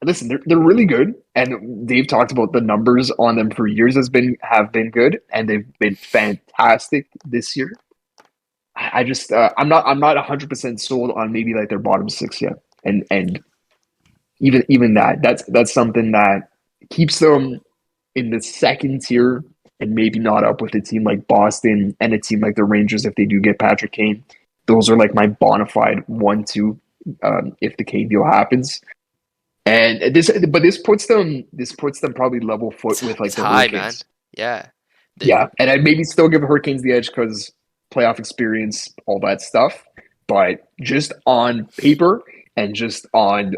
Listen, they're really good, and Dave talked about the numbers on them for years have been good, and they've been fantastic this year. I just I'm not 100% sold on maybe like their bottom 6 yet, and even that's something that keeps them in the second tier and maybe not up with a team like Boston and a team like the Rangers if they do get Patrick Kane. Those are like my bona fide 1-2 if the Kane deal happens. And this puts them probably level foot with like It's the high, Hurricanes. man. Yeah. Yeah, and I'd maybe still give Hurricanes the edge because playoff experience, all that stuff. But just on paper and just on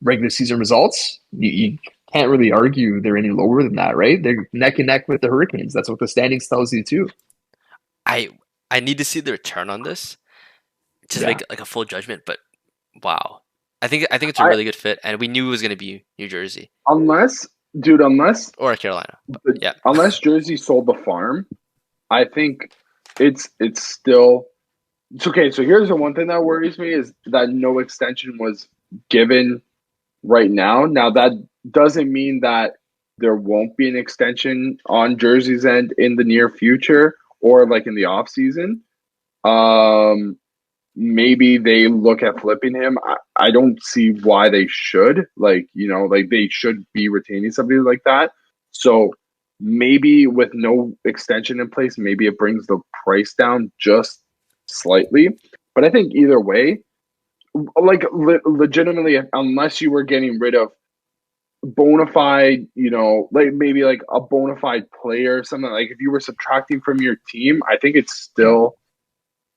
regular season results, you can't really argue they're any lower than that, right? They're neck and neck with the Hurricanes. That's what the standings tells you too. I need to see the return on this to Yeah. make like a full judgment. But wow, I think it's a really good fit, and we knew it was going to be New Jersey Unless or Carolina. But yeah, unless Jersey sold the farm, I think it's still it's okay. So here's the one thing that worries me is that no extension was given right now. Now that doesn't mean that there won't be an extension on Jersey's end in the near future or like in the off season. Maybe they look at flipping him. I don't see why they should. Like, like they should be retaining somebody like that. So maybe with no extension in place, maybe it brings the price down just slightly. But I think either way, like legitimately, unless you were getting rid of bona fide, like maybe like a bona fide player or something, like if you were subtracting from your team, I think it's still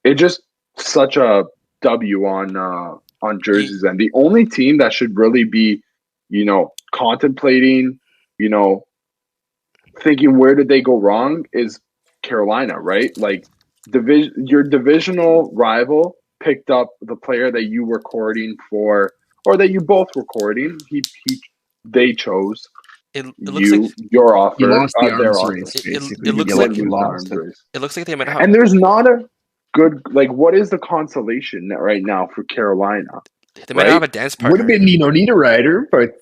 it just such a W on Jersey's end. The only team that should really be, contemplating, thinking where did they go wrong is Carolina, right? Like your divisional rival picked up the player that you were courting for, or that you both were courting. They chose it looks like your offer, You lost the their arms offer. race, it basically. looks You like lost it. it looks like they might have. And there's not a good what is the consolation right now for Carolina? They might not have a dance Would have partner. been Neiderreiter, but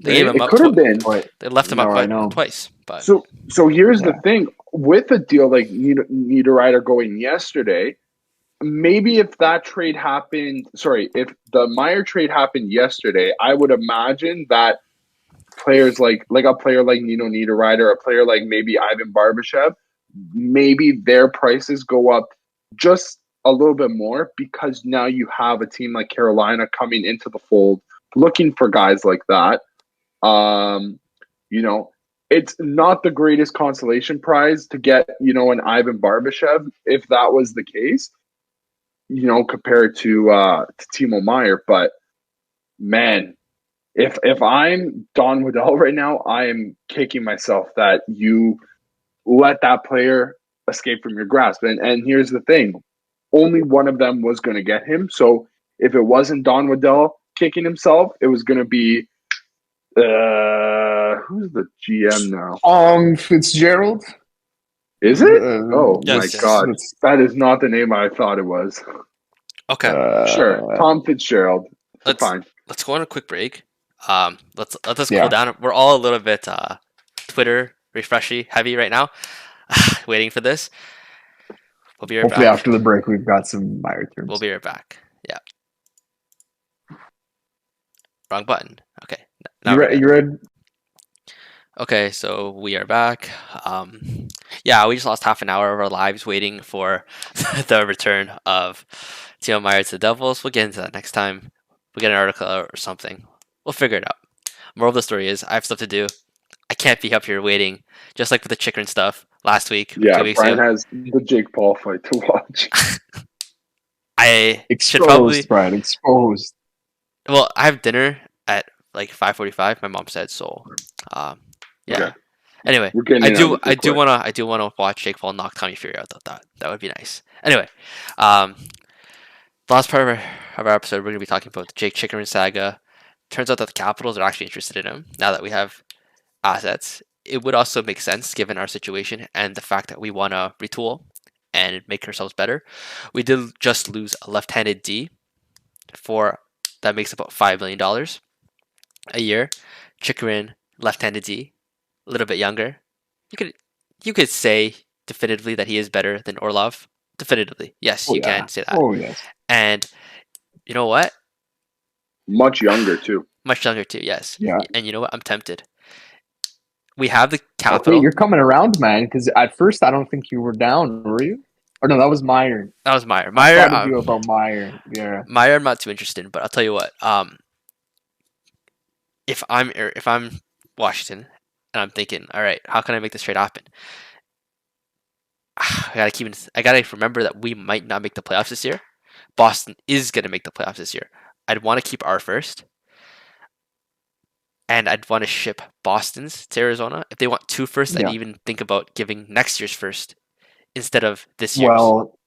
They gave him It up. could have been. But They left him no, I up know. twice. But So here's Yeah. the thing with a deal like Neiderreiter going yesterday. Maybe if that trade happened, if the Meier trade happened yesterday, I would imagine that players like a player like Nino Niederreiter, a player like maybe Ivan Barbashev, maybe their prices go up just a little bit more because now you have a team like Carolina coming into the fold, looking for guys like that. It's not the greatest consolation prize to get, an Ivan Barbashev if that was the case. compared to Timo Meier. But man, if I'm Don Waddell right now, I am kicking myself that you let that player escape from your grasp. And here's the thing. Only one of them was going to get him. So if it wasn't Don Waddell kicking himself, it was going to be who's the GM now? Fitzgerald. Is it? Oh Yes, my yes. God, that is not the name I thought it was. Okay. Sure, Tom Fitzgerald. Fine. Let's go on a quick break. Let's cool Yeah. down. We're all a little bit Twitter refreshy heavy right now, waiting for this. We'll be right Hopefully back. after the break we've got some Meier terms. We'll be right back. Yeah. Wrong button. Okay. You read? Okay, so we are back. Yeah, we just lost half an hour of our lives waiting for the return of Timo Meier to the Devils. We'll get into that next time. We'll get an article or something. We'll figure it out. Moral of the story is I have stuff to do. I can't be up here waiting, just like with the Chychrun stuff last week. Yeah, 2 weeks Brian ago. has the Jake Paul fight to watch. I Exposed, should probably. Brian, exposed. Well, I have dinner at like 5:45. My mom said so. Yeah. Okay. Anyway, We're getting I in on do this wanna watch Jake Paul knock Tommy Fury out. That would be nice. Anyway, the last part of our episode, we're gonna be talking about the Jake Chychrun saga. Turns out that the Capitals are actually interested in him now that we have assets. It would also make sense given our situation and the fact that we want to retool and make ourselves better. We did just lose a left-handed D that makes about $5 million a year. Chychrun, left-handed D, a little bit younger. You could say definitively that he is better than Orlov. Definitively, yes, you can say that. Oh yes. And you know what? Much younger too. Much younger too. Yes. Yeah. And you know what? I'm tempted. We have the capital. Okay, you're coming around, man. Because at first I don't think you were down, were you? Or no, that was Meier. That was Meier. I thought you about Meier. Yeah. Meier, I'm not too interested in, but I'll tell you what. If I'm Washington and I'm thinking, all right, how can I make this trade happen? I gotta remember that we might not make the playoffs this year. Boston is gonna make the playoffs this year. I'd want to keep our first, and I'd want to ship Boston's to Arizona. If they want 2 firsts, I'd even think about giving next year's first instead of this year's. Well,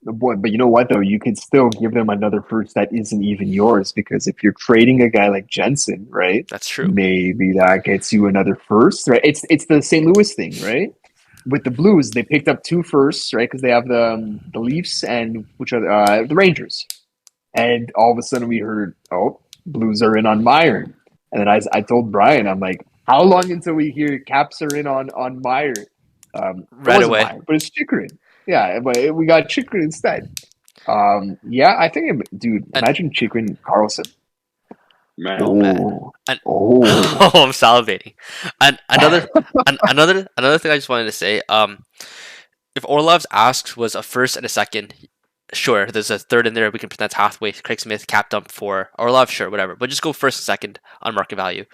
but you know what though? You could still give them another first that isn't even yours, because if you're trading a guy like Jensen, right? That's true. Maybe that gets you another first, right? It's the St. Louis thing, right? With the Blues, they picked up 2 firsts, right? Because they have the Leafs and the Rangers, and all of a sudden we heard, oh, Blues are in on Meier, and then I told Brian, I'm like, how long until we hear Caps are in on Meier? Right away, Meier, but it's Chychrun. Yeah, but we got Chychrun instead. Yeah, I think, dude, imagine Chychrun Carlson. Man. Oh, man. Oh, I'm salivating. And another thing I just wanted to say. If Orlov's asks was a first and a second, sure, there's a third in there. We can pretend that's Hatahway, Craig Smith, cap dump for Orlov, sure, whatever. But just go first and second on market value.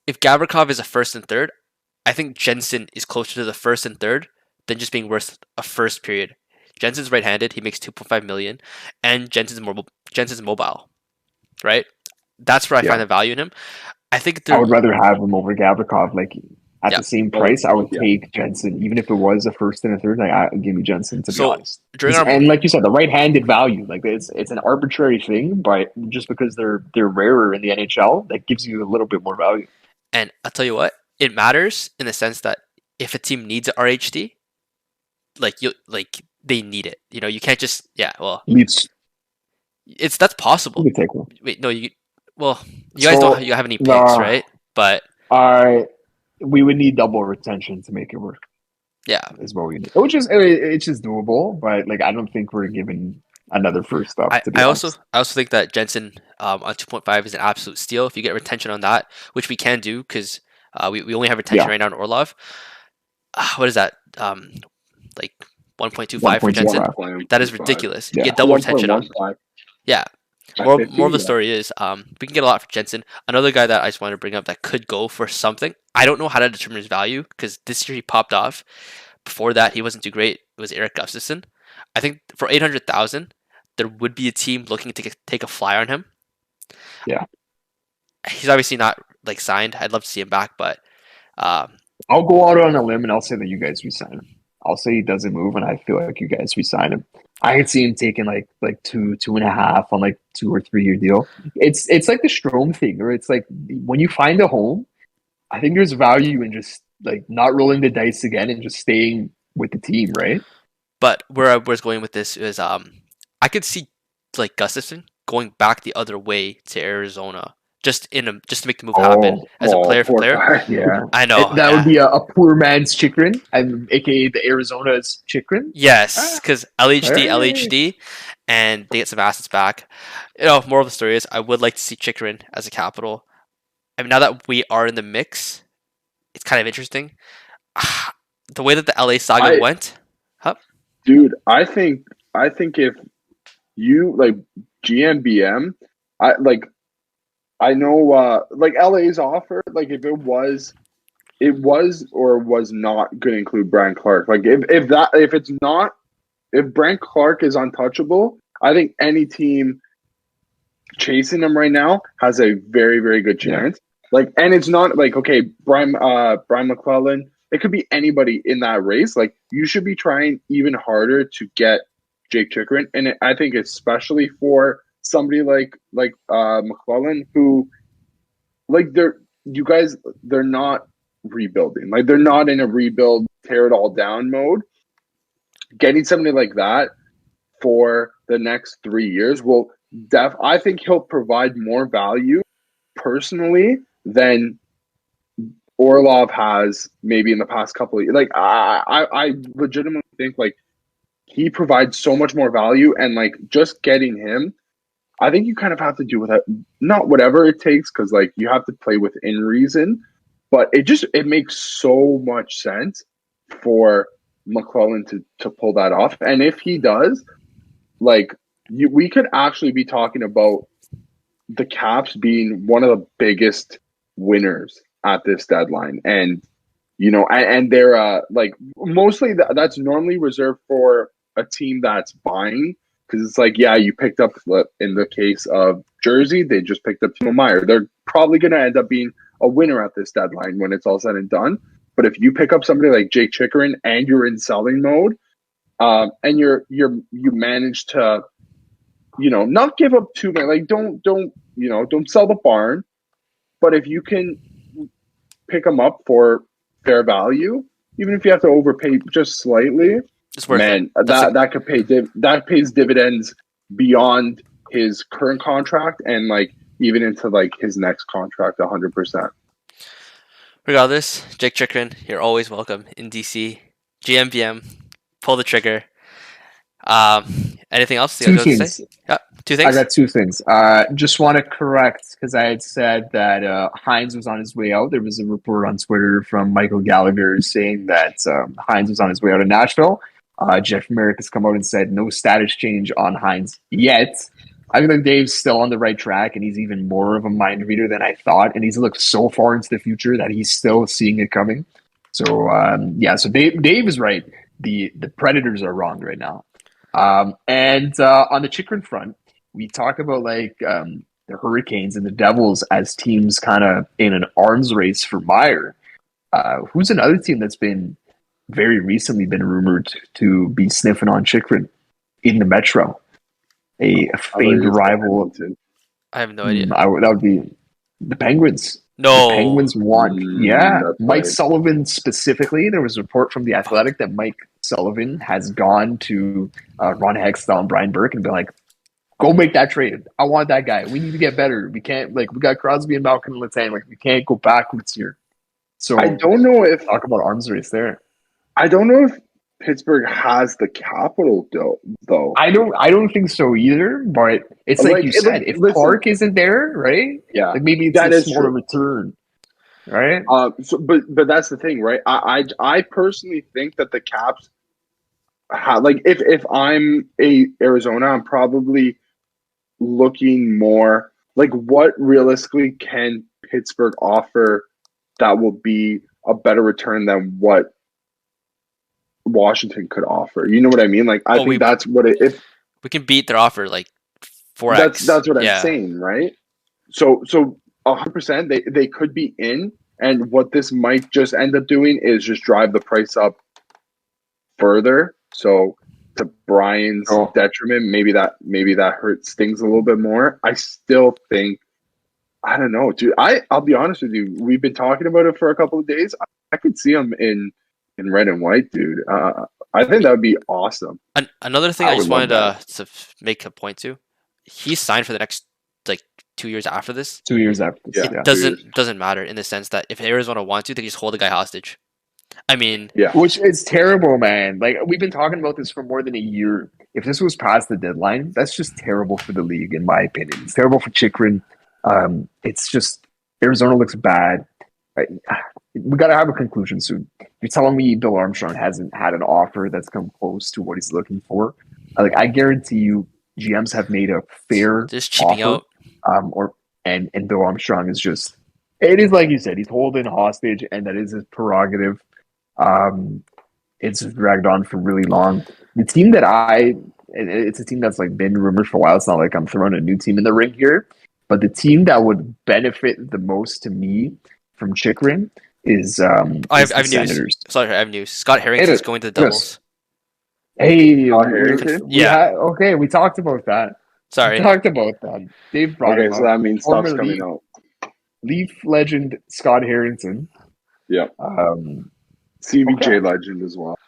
If Gavrikov is a first and third, I think Jensen is closer to the first and third than just being worth a first period. Jensen's right-handed. He makes $2.5 million, and Jensen's mobile, right? That's where I find the value in him. I think I would rather have him over Gavrikov. Like at the same price, I would take Jensen, even if it was a first and a third. Like, give me Jensen, to be honest. And like you said, the right-handed value, like it's an arbitrary thing, but just because they're rarer in the NHL, that gives you a little bit more value. And I'll tell you what, it matters in the sense that if a team needs an RHD, they need it. You know, you can't just that's possible. You could take one. Wait, no, you guys don't have any picks, right? But we would need double retention to make it work. Yeah, is what we need. Which is it's just doable, but like I don't think we're giving another first up. I also think that Jensen on 2.5 is an absolute steal if you get retention on that, which we can do because we only have retention right now on Orlov. What is that? Like 1.25 for Jensen. That is ridiculous. You get double retention on. Yeah. More of the story is we can get a lot for Jensen. Another guy that I just wanted to bring up that could go for something. I don't know how to determine his value because this year he popped off. Before that, he wasn't too great. It was Eric Gustafsson. I think for $800,000, there would be a team looking to take a flyer on him. Yeah. He's obviously not like signed. I'd love to see him back, but I'll go out on a limb and I'll say that you guys resign him. I'll say he doesn't move, and I feel like you guys resign him. I could see him taking like 2.5 on like 2 or 3 year deal. It's like the Strome thing, or it's like when you find a home, I think there's value in just like not rolling the dice again and just staying with the team, right? But where I was going with this is I could see like Gustafson going back the other way to Arizona just to make the move happen as a player for player. Guy. Yeah, I know that would be a poor man's Chychrun, and aka the Arizona's Chychrun. Yes, because LHD, Hey. LHD, and they get some assets back. More of the story is I would like to see Chychrun as a capital. I mean, now that we are in the mix, it's kind of interesting. The way that the LA saga went. Huh? Dude, I think if you like GMBM, I know like LA's offer, like if it was or was not going to include Brian Clark. Like if Brian Clark is untouchable, I think any team chasing him right now has a very, very good chance. Yeah. Like, and it's not like, okay, Brian McClellan, it could be anybody in that race. Like, you should be trying even harder to get Jake Chychrun. And I think especially for somebody like McClellan, who like they're not rebuilding. Like, they're not in a rebuild, tear it all down mode. Getting somebody like that for the next 3 years will I think he'll provide more value personally than Orlov has maybe in the past couple of years. Like, I legitimately think like he provides so much more value, and like just getting him, I think you kind of have to do with it, not whatever it takes, because like you have to play within reason, but it makes so much sense for McClellan to pull that off. And if he does, like we could actually be talking about the Caps being one of the biggest winners at this deadline. And, and they're like mostly that's normally reserved for a team that's buying, because it's like, yeah, you picked up, in the case of Jersey, they just picked up Timo Meier. They're probably going to end up being a winner at this deadline when it's all said and done. But if you pick up somebody like Jake Chychrun and you're in selling mode, and you manage to, not give up too many, like don't sell the barn, but if you can pick them up for fair value, even if you have to overpay just slightly, man, that could pay that pays dividends beyond his current contract and like even into like his next contract 100%. Regardless, Jake Chychrun, you're always welcome in DC. GMBM, pull the trigger. Anything else? Two things. Yeah, 2 things. I got 2 things. Just want to correct, because I had said that Hines was on his way out. There was a report on Twitter from Michael Gallagher saying that Hines was on his way out of Nashville. Jeff Merrick has come out and said no status change on Hines yet. I think that Dave's still on the right track, and he's even more of a mind reader than I thought. And he's looked so far into the future that he's still seeing it coming. So so Dave is right. The Predators are wrong right now. And on the Chychrun front, we talk about like the Hurricanes and the Devils as teams kind of in an arms race for Meier. Who's another team that's been very recently been rumored to be sniffing on Chychrun in the Metro? A famed rival. I have no idea. That would be the Penguins. No. The Penguins want, Mike Sullivan specifically. There was a report from The Athletic that Mike Sullivan has gone to Ron Hextall and Brian Burke and been like, go make that trade. I want that guy. We need to get better. We can't, like, we got Crosby and Malkin and Letang. Like, we can't go backwards here. So I don't know if talk about arms race there. I don't know if Pittsburgh has the capital though. I don't think so either. But it's like you said, if Clark isn't there, right? Yeah, like maybe it's a smaller return, right? But that's the thing, right? I personally think that the Caps, like if I'm Arizona, I'm probably looking more like what realistically can Pittsburgh offer that will be a better return than what Washington could offer. You know what I mean? Like I think that's what We can beat their offer like 4x. That's what I'm saying, right? So 100% they could be in, and what this might just end up doing is just drive the price up further. So to Brian's detriment, maybe that hurts stings a little bit more. I still think, I don't know, dude. I'll be honest with you. We've been talking about it for a couple of days. I could see him in red and white, dude. I think that would be awesome. Another thing I just wanted to make a point to. He's signed for the next like 2 years after this. 2 years after this. It doesn't matter in the sense that if Arizona wants to, they can just hold the guy hostage. I mean, which is terrible, man. Like, we've been talking about this for more than a year. If this was past the deadline, that's just terrible for the league, in my opinion. It's terrible for Chychrun. It's just Arizona looks bad. Right? We got to have a conclusion soon. You're telling me Bill Armstrong hasn't had an offer that's come close to what he's looking for? Like, I guarantee you, GMs have made a fair just cheaping offer, out. And Bill Armstrong is just. It is like you said. He's holding hostage, and that is his prerogative. It's dragged on for really long. The team that it's a team that's like been rumored for a while. It's not like I'm throwing a new team in the ring here, but the team that would benefit the most to me from Chychrun is I have Senators. News. Sorry, I have news. Scott Harrington's going to the Devils. Hey, okay, we talked about that. Sorry, we talked about that. Dave brought him up. So that means stuff's coming out. Leaf legend Scott Harrington. Yeah. CBJ legend as well.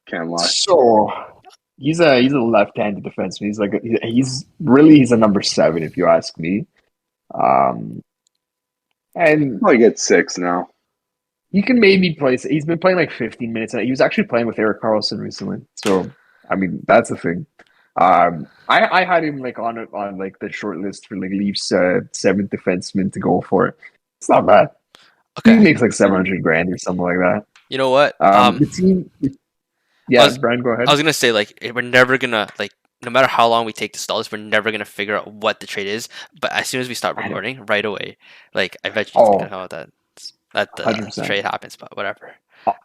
Can't lie. So he's a left-handed defenseman. He's a number 7 if you ask me. And I get 6 now. He can maybe play. He's been playing like 15 minutes. He was actually playing with Erik Karlsson recently. So I mean, that's the thing. I had him like on like the short list for like Leafs 7th defenseman to go for. It's not bad. Okay, he makes like $700,000 or something like that. You know what? The team. Brian, go ahead. I was gonna say like we're never gonna like no matter how long we take to stall this, we're never gonna figure out what the trade is. But as soon as we start recording, right away, like I bet you think how that the 100%. Trade happens. But whatever.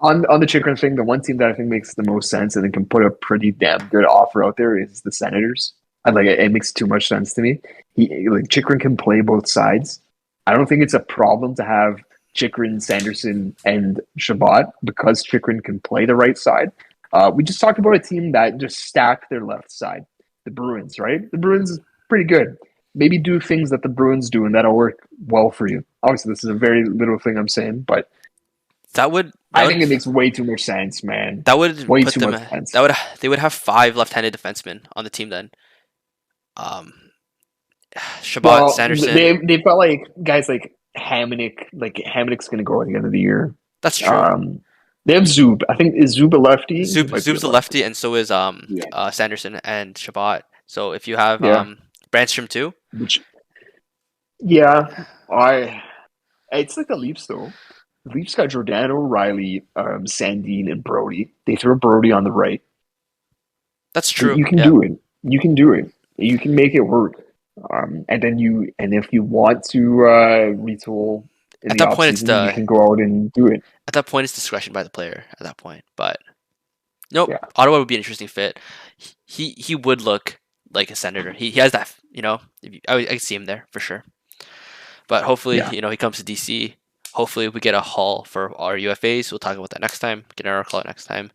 On the Chychrun thing, the one team that I think makes the most sense and can put a pretty damn good offer out there is the Senators. It makes too much sense to me. Chychrun can play both sides. I don't think it's a problem to have Chychrun, Sanderson, and Chabot because Chychrun can play the right side. We just talked about a team that just stacked their left side, the Bruins, right? The Bruins is pretty good. Maybe do things that the Bruins do, and that'll work well for you. Obviously, this is a very little thing I'm saying, but I think it makes way too much sense, man. That would way too much sense. They would have 5 left-handed defensemen on the team then. Chabot, Sanderson. They've got like guys like Hamonic. Like Hamonic's going to go at the end of the year. That's true. They have Zub. I think is Zub a lefty? Zub's a lefty, and so is Sanderson and Chabot. So if you have Brandstrom too, it's like the Leafs though. The Leafs got Giordano, Rielly, Sandin, and Brody. They throw Brody on the right. That's true. You can do it. You can do it. You can make it work. And if you want to retool at that point, you can go out and do it. At that point, it's discretion by the player. At that point, but nope. Yeah. Ottawa would be an interesting fit. He would look like a senator. He has that. I could see him there for sure. But hopefully, he comes to DC. Hopefully, we get a haul for our UFAs. We'll talk about that next time. Get an article next time.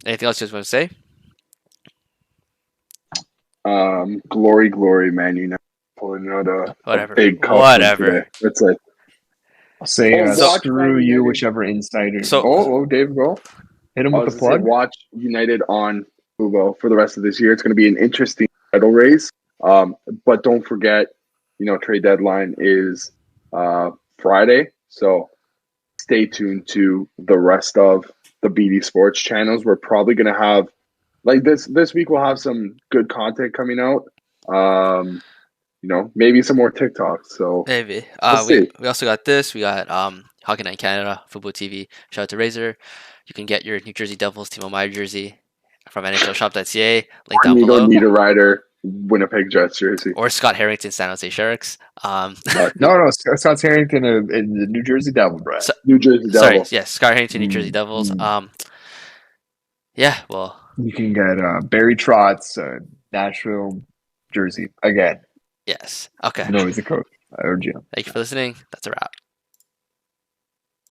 Anything else you guys want to say? Glory, man. Pulling out whatever. A big cup. Whatever. That's it. I'll say screw you, whichever insider. So, Dave, go. Hit him with the plug. Watch United on Fubo for the rest of this year. It's going to be an interesting title race. But don't forget, trade deadline is Friday. So stay tuned to the rest of the BD Sports channels. We're probably going to have, like this week, we'll have some good content coming out. Maybe some more TikToks. So maybe. We also got this. We got Hockey Night in Canada, Football TV. Shout out to Razor. You can get your New Jersey Devils Timo Meier jersey from NHLShop.ca. Link down below. Neiderreiter Winnipeg Jets jersey. Or Scott Harrington San Jose Sharks. No, Scott Harrington in the New Jersey Devil, bro. New Jersey Devils. Sorry, yes, Scott Harrington, New Jersey Devils. Yeah, well. You can get Barry Trotz, Nashville jersey again. Yes. Okay. No, he's a coach or GM. Thank you for listening. That's a wrap.